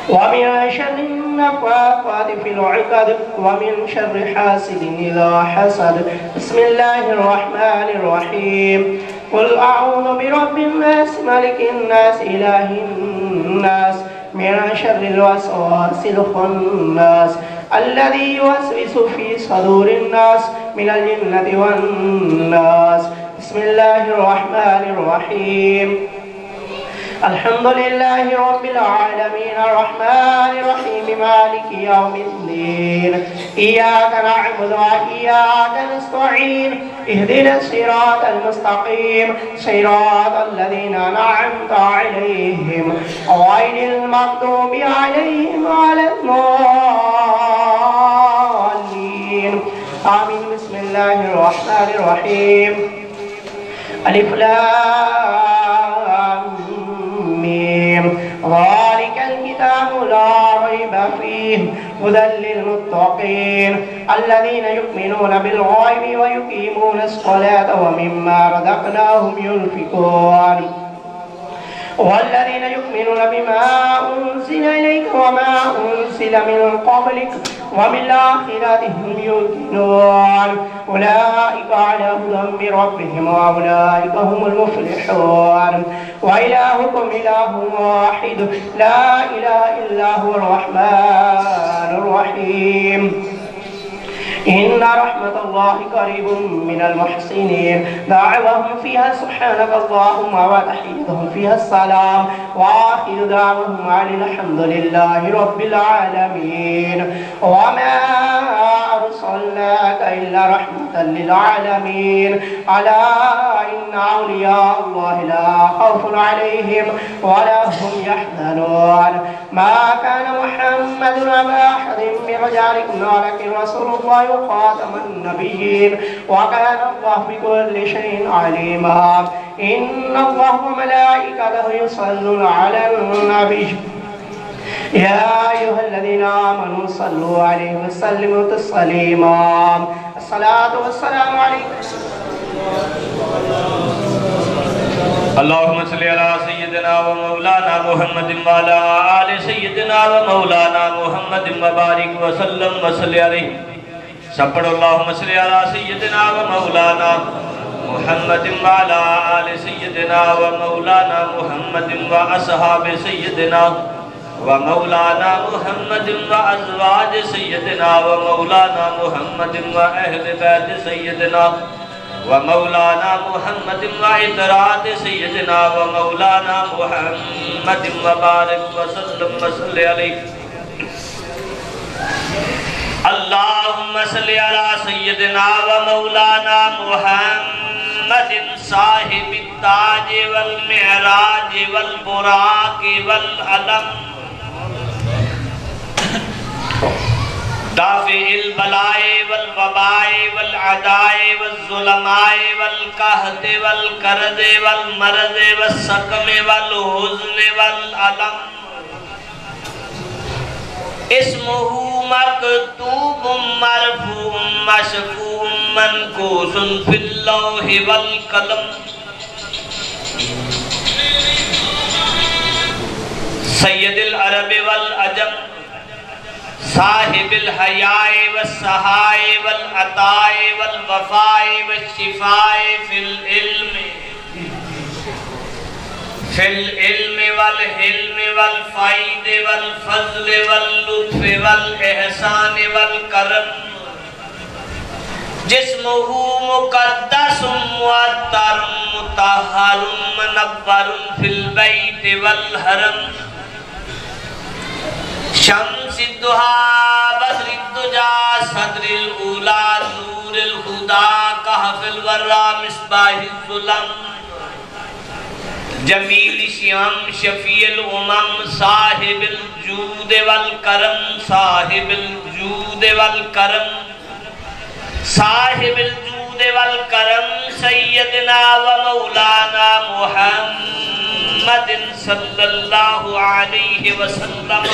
ومن شر النفاثات في العقد ومن شر حاسد إذا حسد. بسم الله الرحمن الرحيم. قل أعوذ برب الناس ملك الناس إله الناس من شر الوسواس الخناس الذي يوسوس في صدور الناس من الجنة والناس. بسم الله الرحمن الرحيم. الحمد لله رب العالمين الرحمن الرحيم مالك يوم الدين إياك نعبد وإياك نستعين اهدنا الصراط المستقيم صراط الذين أنعمت عليهم غير المغضوب عليهم ولا الضالين آمين. بسم الله الرحمن الرحيم. ألف لام ميم ذلك الكتاب لا ريب فيه هدى للمتقين الذين يؤمنون بالغيب ويقيمون الصلاة ومما رزقناهم ينفقون والذين يؤمنون بما أنزل إليك وما أنزل من قبلك وبالآخرة هم يوقنون أولئك على هدى من ربهم وأولئك هم المفلحون. وإلهكم إله واحد لا إله إلا هو الرحمن الرحيم. إن رحمة الله قريب من المحسنين دعواهم فيها سبحانك اللهم وتحيتهم فيها السلام وآخر دعواهم عن الحمد لله رب العالمين. وما أرسلناك إلا رحمة للعالمين. ألا إن أولياء الله لا خوف عليهم ولا هم يحزنون. ما كان محمد أبا أحد من رجالكم ولكن رسول الله وخاتم النبيين وكان الله بكل شيء عليما. إن الله وملائكته يصلون على النبي يا أيها الذين آمنوا صلوا عليه وسلموا تسليما. الصلاة والسلام عليكم. اللهم صل على سيدنا ومولانا محمد وعلى آل سيدنا ومولانا محمد وبارك وسلم وصل عليه. سپڑ اللہم صلی علی سیدنا و مولانا محمد و علی آل سیدنا و مولانا محمد و اصحاب سیدنا و مولانا محمد و ازواج سیدنا و مولانا محمد و اہل بیت سیدنا و مولانا محمد و اطراط سیدنا و مولانا محمد و بارک وسلم وصل علیہ. اللہم صلی علی سیدنا و مولانا محمد صاحب التاج والمعراج والبراق والعلم دافع البلاء والوباء والعداء والظلماء والقحط والقرض والمرض والسقم والحزن والعلم اسمه مکتوب مرفوع مشفوع منقوش فی اللوح والقلم. سید العرب والعجم صاحب الحیاء والسحاء والعطاء والوفاء والشفاء فی العلم والحلم والفائد والفضل واللطف والإحسان والکرم. جسمه مقدس معطر مطہر منور فی البیت والحرم. شمس الضحى بدر الدجى صدر الاولى نور الہدى کہف الورى مصباح الظلم. جمیل شیام شفیع الامم صاحب الجود والکرم صاحب الجود والکرم صاحب الجود والکرم سیدنا و مولانا محمد صلی اللہ علیہ وسلم.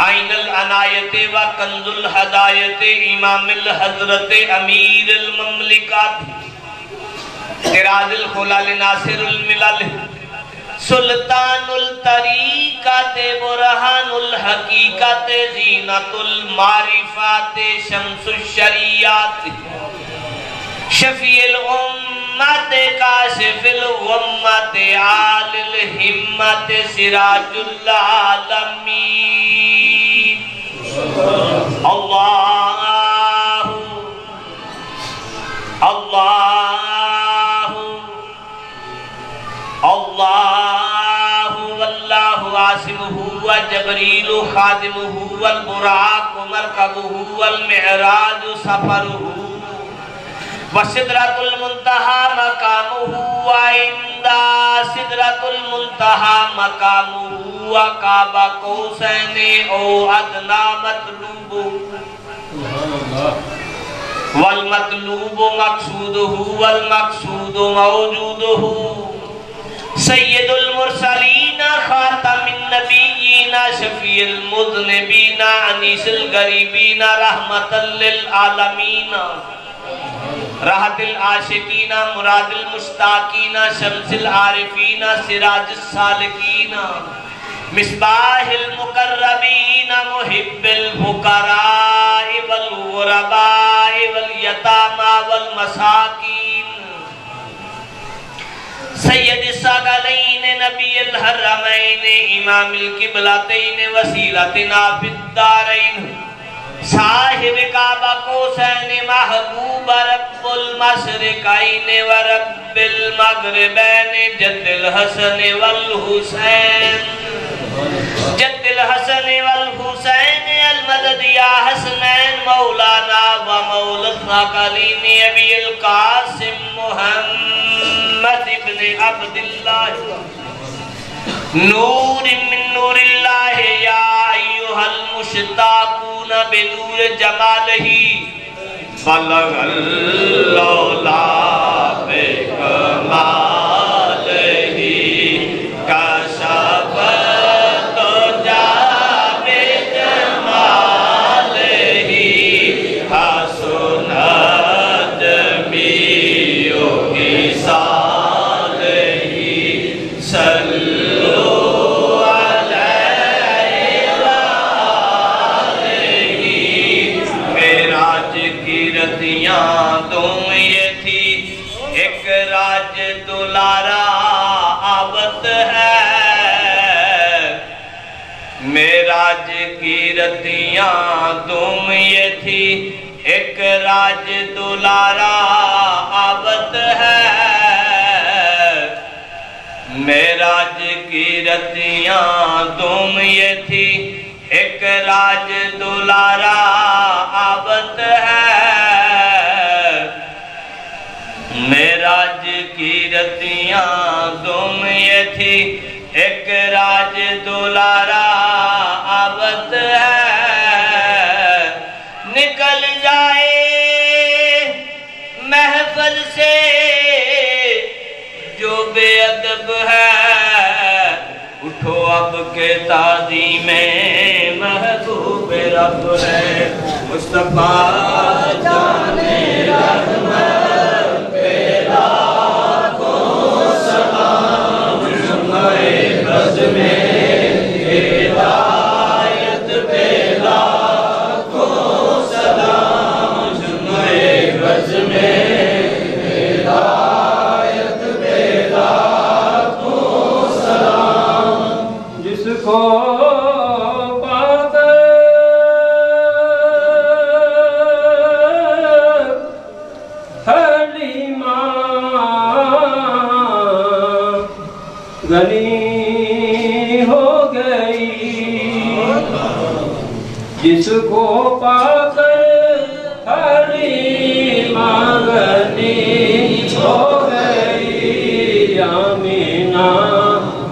عین العنایت و کنز الہدایت امام الحضرت امیر المملکات طراز الخلال ناصر الملل سلطان الطریقات برہان الحقیقات زینت المعرفات شمس الشریعات شفیع الامت کاشف الغمت عال الہمت سراج العالمین اللہ اللہ اللہ واللہ عاصمہ وجبریل خادمہ والبراق مرکبہ والمعراج سفرہ وسدرۃ المنتہى مقامہ وعند سدرۃ المنتہى مقامہ وقاب قوسین او ادنی مطلوب والمطلوب مقصودہ والمقصود موجودہ سید المرسلین خاتم النبیین شفیع المذنبین انیس الغریبین رحمت للعالمین راحت العاشقین مراد المشتاقین شمس العارفین سراج السالکین مصباح المقربین محب الفقراء والغرباء والیتامى والمساکین سید الثقلین نبی الحرمین امام القبلتین وسیلتنا فی الدارین صاحب کعبہ قوسین محبوب رب المشرقین ورب المغربین جد الحسن والحسین جد الحسن والحسین المدد یا حسنین مولانا و مولا الثقلین ابی القاسم محمد ابن عبداللہ نور من نور اللہ یا ایوہ المشتاقون بنور جمالہ بلغ اللولا بکمالہ کشف تجا بجمالہ حسن جمیع خصالہ تم یہ تھی ایک راج دلارا آبت ہے معراج کی رتیاں تم یہ تھی ایک راج دلارا آبت ہے معراج کی رتیاں تم یہ تھی ایک راج دلارا آبت ہے معراج کی رتیاں تم یہ تھی ایک راج دلارا آبت ہے نکل جائے محفل سے جو بے ادب ہے اٹھو اب کے تعظیم محبوب رب ہے مصطفیٰ جان رحمت میں ہدایت پہ لاکھوں سلام جمعہ بز میں ہدایت پہ لاکھوں سلام جس کو غنی ہو گئی جس کو پا کر حلیمہ غنی ہو گئی آمینہ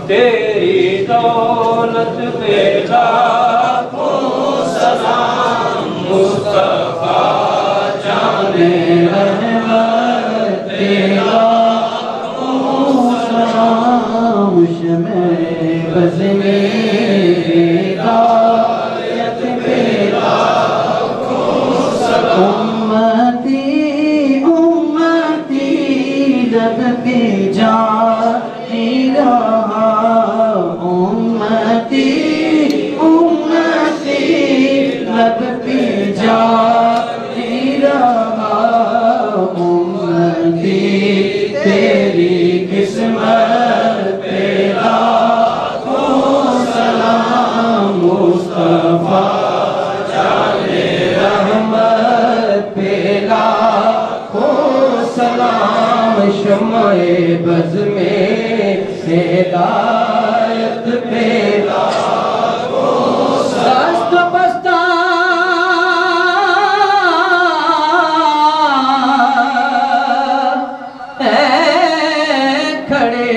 تیری دولت پہ لاکھوں سلام مصطفیٰ جان رحمت تیرا بز میں ہدایت बज़ में हिदायत पे दस्त बस्ता खड़े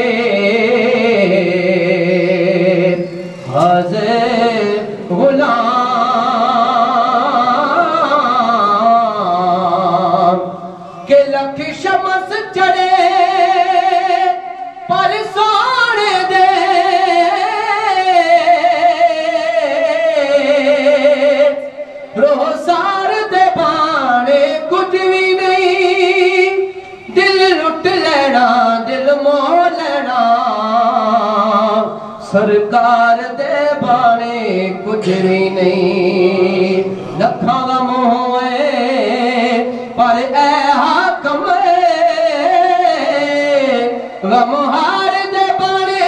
हाज़िर गुलाम के लख शमस चढ़े पर सोने दे रोसार दे बाणे कुछ भी नहीं दिल लुट लेना दिल मोह लेना सरकार दे बाणे कुछ भी नहीं लखा दा मोह है पर ऐ हाकम गम हार दे बाणे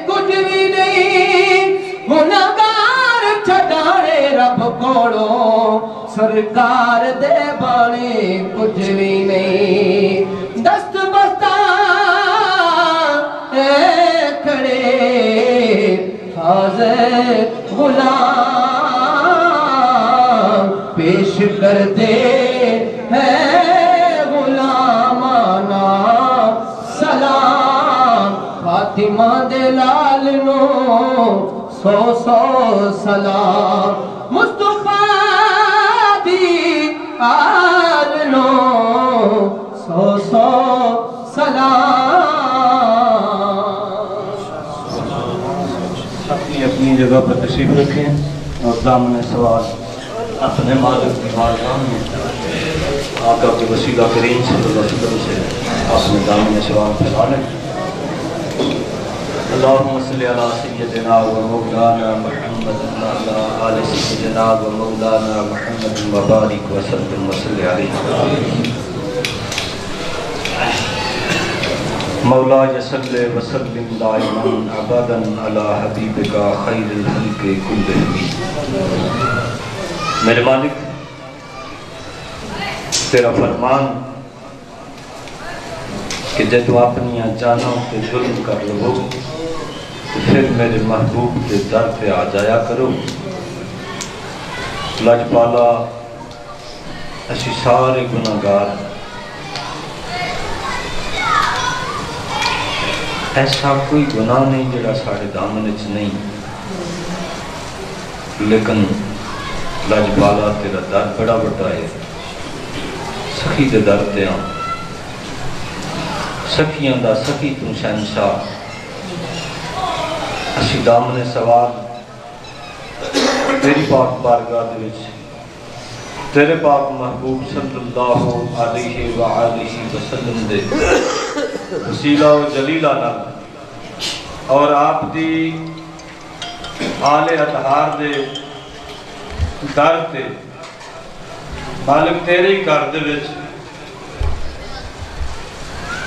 कुछ भी नहीं गुनाहगार छड़ाने रब कोलो सरकार दे बाणे कुछ भी नहीं दस्त बस्ता खड़े हाज़िर गुलाम पेश कर दे है गुलामाना सलाम फातिमा दे लाल नो सौ सौ सलाम मुस्तफा दी आल नो सौ सौ अपनी अपनी जगह पर तशरीफ रखें और दामन सवाल अपने मालिक की बारगाह में आका के वसीला करीम सल्लल्लाहु अलैहि वसल्लम से अपने दामन सवाल फैला लें। अल्लाहुम्मा सल्ली अला सय्यिदिना व मौलाना मुहम्मद व अला आलि सय्यिदिना व मौलाना मुहम्मद व बारिक व सल्लिम व सल्ली अलैहि मौला यसल्ले वसल्लिम दाइमन अबदन अला हबीबिका खैरिल खल्क़ि कुल्लिहिम। मेरे मालिक तेरा फरमान कि जब तू अपनी जानों पे जुल्म कर लो तो फिर मेरे महबूब के दर पे आ जाया करो। लजपाला असी सारे गुनाहगार ऐसा कोई गुनाह नहीं जड़ा साढ़े दामन च नहीं, लेकिन लजपाला तेरा दर बड़ा बड़ा है। सखी दे दर ते आ सखियां दा सखी तू शहंशाह असी दामन सवाल तेरी पाक बारगाह दे विच तेरे पाक महबूब सल्लल्लाहु अलैहि व आलिहि वसल्लम दे वसीला व जलीला नाल और आप दी आले अतहार दे दर ते मालिक तेरे ही घर दे विच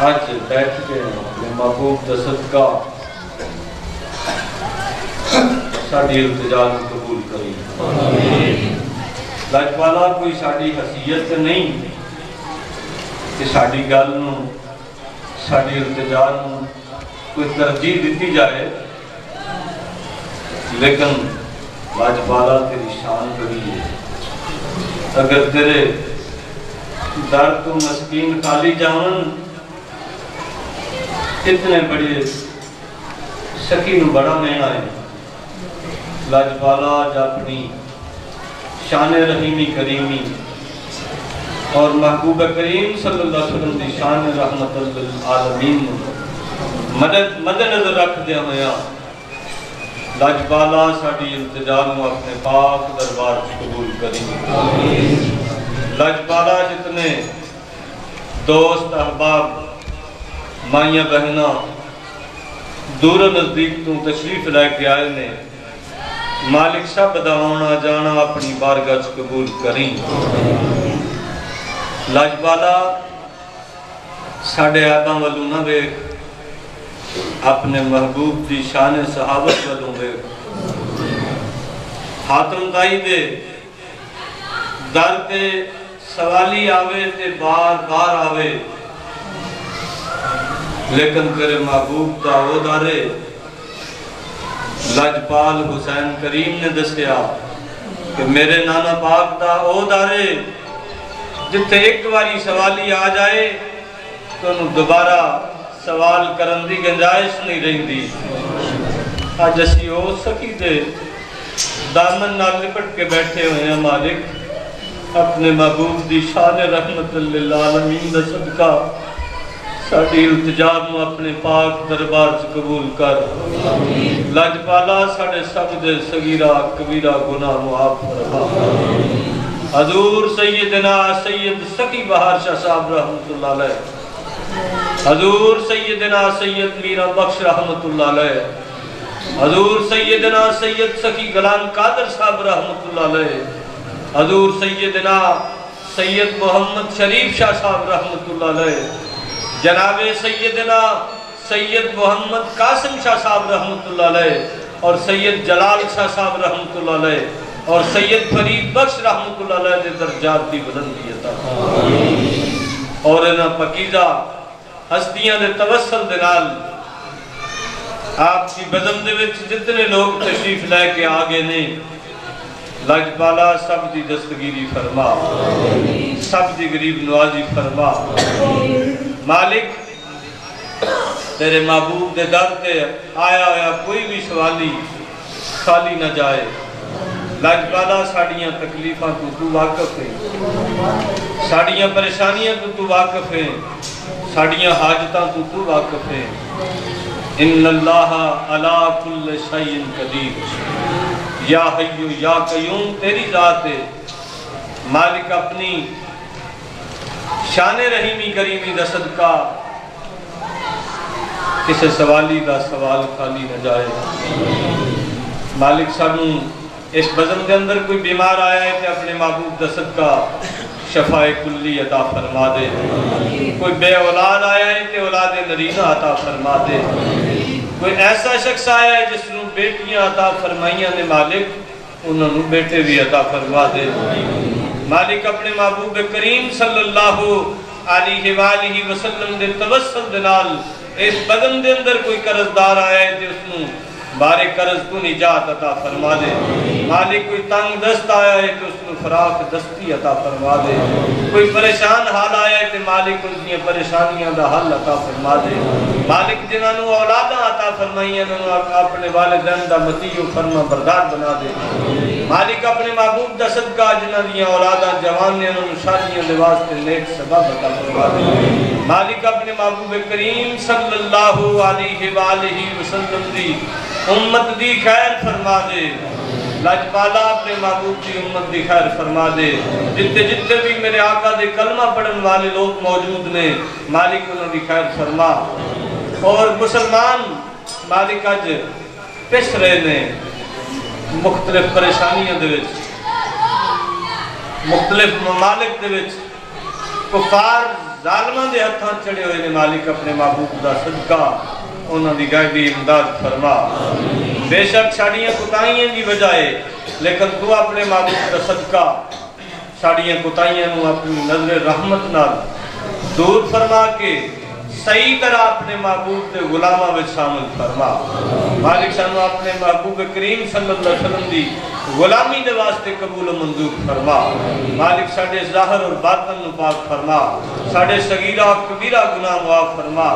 अज बैठ के अपने महबूब दा सदका साडी इल्तिजा नूं कबूल करी। लजपाला कोई साडी हसीयत नहीं कि साडी गल नूं साडी इल्तिजा नूं कोई तरजीह दी जाए, लेकिन लजपाला तेरी शान बड़ी है। अगर तेरे दर तो मस्कीन खाली जावन इतने बड़े सखी नूं बड़ा महंगा है। लजपाला आज अपनी शान रहीमी करीमी और महबूब करीम सल्लल्लाहु अलैहि वसल्लम की शान रहमतुल लिल आलमीन मद्देनज़र रखदे होया लजपाला साडी इल्तिजा नूं अपने पाक दरबार च कबूल करी। लजपाला जितने दोस्त अहबाब माइया बहना दूर नजदीक तू तशरीफ लैके आए ने, मालिक सब दा आना जाना अपनी बारगाह च कबूल करी। लजपाला साडे ऐबां वल्लों ना वेख, अपने महबूब की शान सहाबत वल्लों वेख। हातम ताई दे दर ते सवाली आवे ते बार बार आवे, لیکن تیرے محبوب دا او دارے لجپال حسین کریم نے دسیا کہ میرے نانا پاک دا او دارے جتے ایک باری سوالی آ جائے تو انہوں دوبارہ سوال کرن دی گنجائش نہیں رہی دی. آج اسی ہو سکی دے دامن نال لپٹ کے بیٹھے ہوئے ہیں مالک اپنے محبوب دی شان رحمت للعالمین دا صدقہ ساڑی التجاب میں اپنے پاک دربار سے قبول کر. لجپالا ساڑے سب دے صغیرہ کبیرہ گناہ معاف فرما. حضور سیدنا سید سکی بہار شاہ صاحب رحمت اللہ علیہ، حضور سیدنا سید میرا بخش رحمت اللہ علیہ، حضور سیدنا سید سکی گلان قادر صاحب رحمت اللہ علیہ، حضور سیدنا سید محمد شریف شاہ صاحب رحمت اللہ علیہ، جناب سیدنا سید محمد قاسم شاہ صاحب رحمت اللہ علیہ اور سید جلال شاہ صاحب رحمت اللہ علیہ اور سید فرید بخش رحمت اللہ علیہ دے درجات دی بلندی عطا اور انہاں پکیزہ ہستیاں دے توسل دے نال آپ کی بزم دے وچ جتنے لوگ تشریف لے کے آگے نے لجپالا سب دی دستگیری فرما، سب دی غریب نوازی فرما. مالک تیرے محبوب دے در تے آیا ہویا کوئی بھی سوالی خالی نہ جائے. لجپالا ساڑیاں تکلیفاں تو واقف ہیں، ساڑیاں پریشانیاں تو واقف ہیں، ساڑیاں حاجتاں تو واقف ہیں. ان اللہ علی کل شیء قدیر، یا حی یا قیوم تیری ذات ہے. مالک اپنی شان رحیمی کریمی دا صدقہ کسے سوالی دا سوال خالی نہ جائے. مالک سانوں اس بزم کے اندر کوئی بیمار آیا ہے کہ اپنے محبوب دا صدقہ شفاء کلی عطا فرما دے. کوئی بے اولاد آیا ہے کہ اولاد نرینہ عطا فرما دے. کوئی ایسا شخص آیا ہے جس نے بیٹیاں عطا فرمائیاں نے مالک انہوں نے بیٹے بھی عطا فرما دے. مالک اپنے محبوب کریم صلی اللہ علیہ وآلہ وسلم دے توسل دنال اس بدن دے اندر کوئی قرضدار آیا ہے جس نے بارے قرض کو نجات عطا فرما دے. مالک کوئی تنگ دست آیا ہے تو اس نے فراق دستی عطا فرما دے. کوئی پریشان حال آیا ہے تو مالک ان کی پریشانیاں دا حل عطا فرما دے. مالک جنہاں نو اولاداں عطا فرمائیاں انہوں اپنے والدین دا مطیع و فرما بردار بنا دے. مالک اپنے محبوب دا صدقہ جنہاں دیاں اولاداں جوان نے انہوں شادیاں دے واسطے نیک سبب عطا فرما دے. مالک اپنے محبوب کریم صلی اللہ علیہ وآلہ وسلم دی امت دی خیر فرما دے. لجپالا اپنے محبوب دی امت دی خیر فرما دے. جتے بھی میرے آقا دے کلمہ پڑھن والے لوگ موجود نے مالک انہوں دی خیر فرما. اور مسلمان مالک اج پس رہے نے مختلف پریشانیاں دے وچ، مختلف ممالک دے وچ کفار ظالماں دے ہتھاں چڑھے ہوئے نے. مالک اپنے محبوب دا صدقہ انہوں دی غیبی امداد فرما. بے شک ساڑیاں کتائیاں دی بجائے لیکن تو اپنے محبوب دا صدقہ ساڑیاں کتائیاں نو اپنی نظر رحمت نال دور فرما کے صحیح طرح اپنے محبوب دے غلامہ میں شامل فرما. مالک سانو اپنے محبوب کریم صلی اللہ علیہ وسلم دی غلامی دے واسطے قبول و منظور فرما. مالک ساڑے ظاہر اور باطن نو پاک فرما. ساڑے صغیرہ کبیرہ گناہ معاف فرما.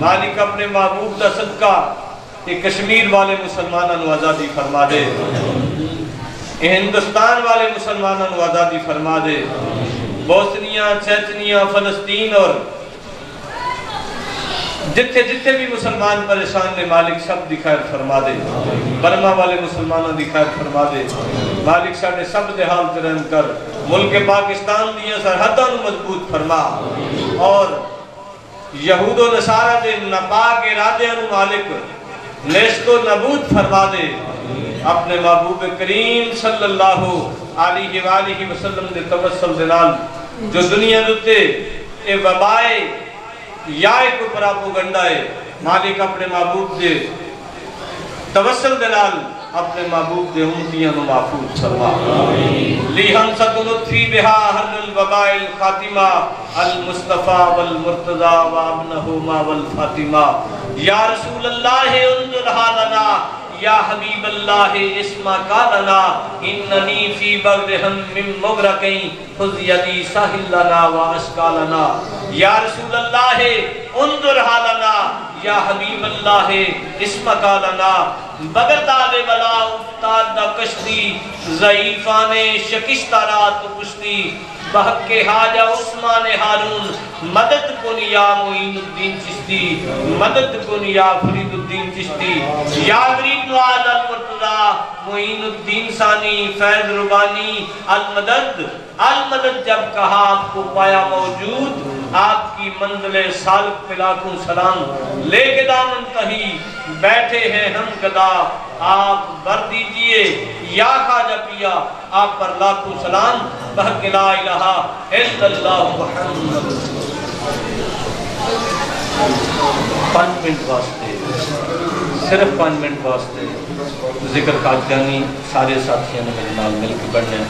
مالک اپنے محبوب دا صدقہ کہ کشمیر والے مسلمانوں نو آزادی فرما دے. ہندوستان والے مسلمانوں نو آزادی فرما دے. بوسنیا، چیچنیا، فلسطین اور جتھے بھی مسلمان پریشان نے مالک سب دی خیر فرما دے. برما والے مسلمانوں دی خیر فرما دے. مالک ساڑے سب دے حال ترہم کر ملک پاکستان دیا سرحدوں مضبوط فرما اور یہود و نصارہ دے ناپاک ارادیاں مالک نیست و نبود فرما دے. اپنے محبوب کریم صلی اللہ علیہ وآلہ وسلم دے توسل دنال جو دنیا دوتے اے وبائے یا ایک پراپوگنڈا ہے مالک اپنے محبوب دے توسل دلال اپنے محبوب دے امتیاں نو محفوظ فرما لی ہم ستلطفی بہا حل الوباء الخاتمہ المصطفیٰ والمرتضی وابنہما والفاطمہ یا رسول اللہ انظر حالنا یا حبیب اللہ اسما کالنا اننی فی بردہم من مغرقین خذ یدی ساحل لنا و اشکالنا یا رسول اللہ انظر حالنا یا حبیب اللہ اسما کالنا بغداد بلا افتاد دا کشتی ضعیفان شکشتہ رات پشتی بحق کے حاجہ عثمان ہارون مدد کن یا معین الدین چشتی مدد کن یا فرید الدین چشتی یا غریب نواز المرتضی معین الدین ثانی فیض ربانی المدد جب کہا آپ کو پایا موجود آپ کی منزل سالک پہ لاکھوں سلام لے کے دامن تہی بیٹھے ہیں ہم گدا آپ بر دیجئے یا خواجہ پیا آپ پر لاکھوں سلام بحق لا الہ الا اللہ محمد 5 منٹ واسطے صرف 5 منٹ واسطے ذکر خواجگانی سارے ساتھیوں نے میرے نال مل کے بڑھنے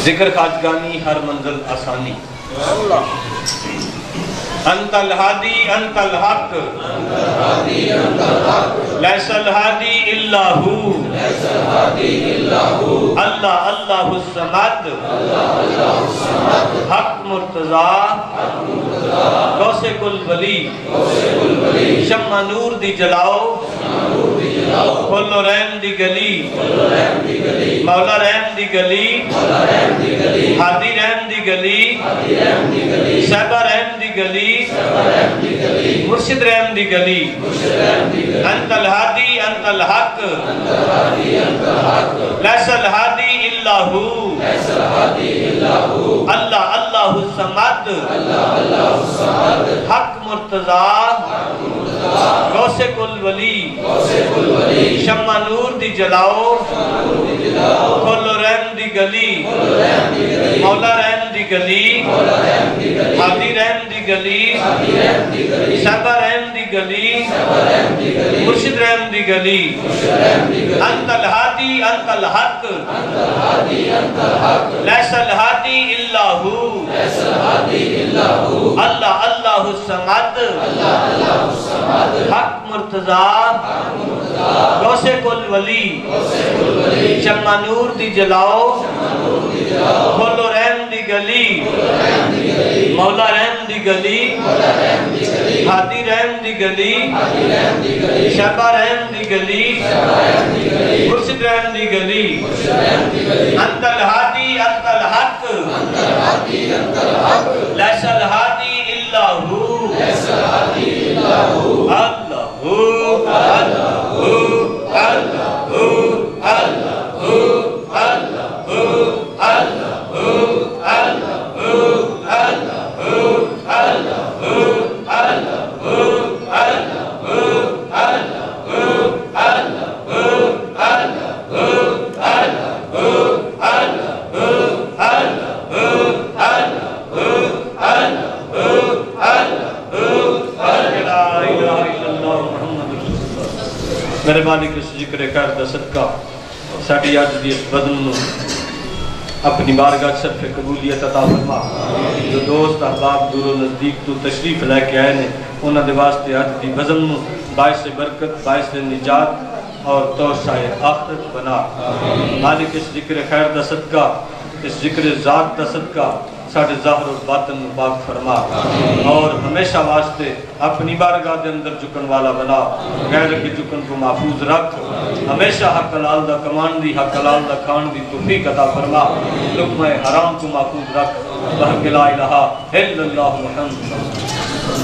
ذکر خواجگانی ہر منزل آسانی انت الہادی انت الحق لیس الہادی الا ہو اللہ اللہ الصمد حق مرتضی غوث کل ولی شمع نور دی جلاؤ کھولو رحم دی گلی مولا رحم دی گلی ہادی رحم دی گلی صحبہ رحم دی گلی مرشد رحم دی گلی انت الہادی انت الحق لیس الہادی الا ہو اللہ اللہ الصمد حق مرتضی غوث کل ولی شمع نور دی جلاؤ کھولو رحم دی گلی مولا رحم دی گلی ہادی رحم دی گلی صحبہ رحم دی گلی مرشد رحم دی گلی انت الہادی انت الحق لیس الہادی الا ہو اللہ اللہ الصمد حق مرتضی غوث کل ولی شمع نور دی جلاؤ کھولو رحم دی گلی مولا رحم دی گلی ہادی رحم دی گلی صحبہ رحم دی گلی مرشد رحم دی گلی انت الہادی انت الحق لیس الہادی الا ہو میرے مالک اس ذکر خیر دا صدقہ ساڑھی آج دی اس بدن نو اپنی بارگاہ شرف قبولیت عطا فرما جو دوست احباب دور و نزدیک تو تشریف لے کے آئے نے انہاں دے واسطے آج دی بدن نو باعث برکت باعث نجات اور توسع آخرت بنا مالک اس ذکر خیر دا صدقہ اس ذکر ذات دا صدقہ ساڑھے ظاہر و باطن پاک فرما اور ہمیشہ واسطے اپنی بارگاہ دے اندر جھکن والا بنا غیر کے جھکن کو محفوظ رکھ ہمیشہ حق حلال دا کمان دی حق حلال دا کھان دی توفیق عطا فرما لقمہ حرام کو محفوظ رکھ بحق لا الہ الا اللہ محمد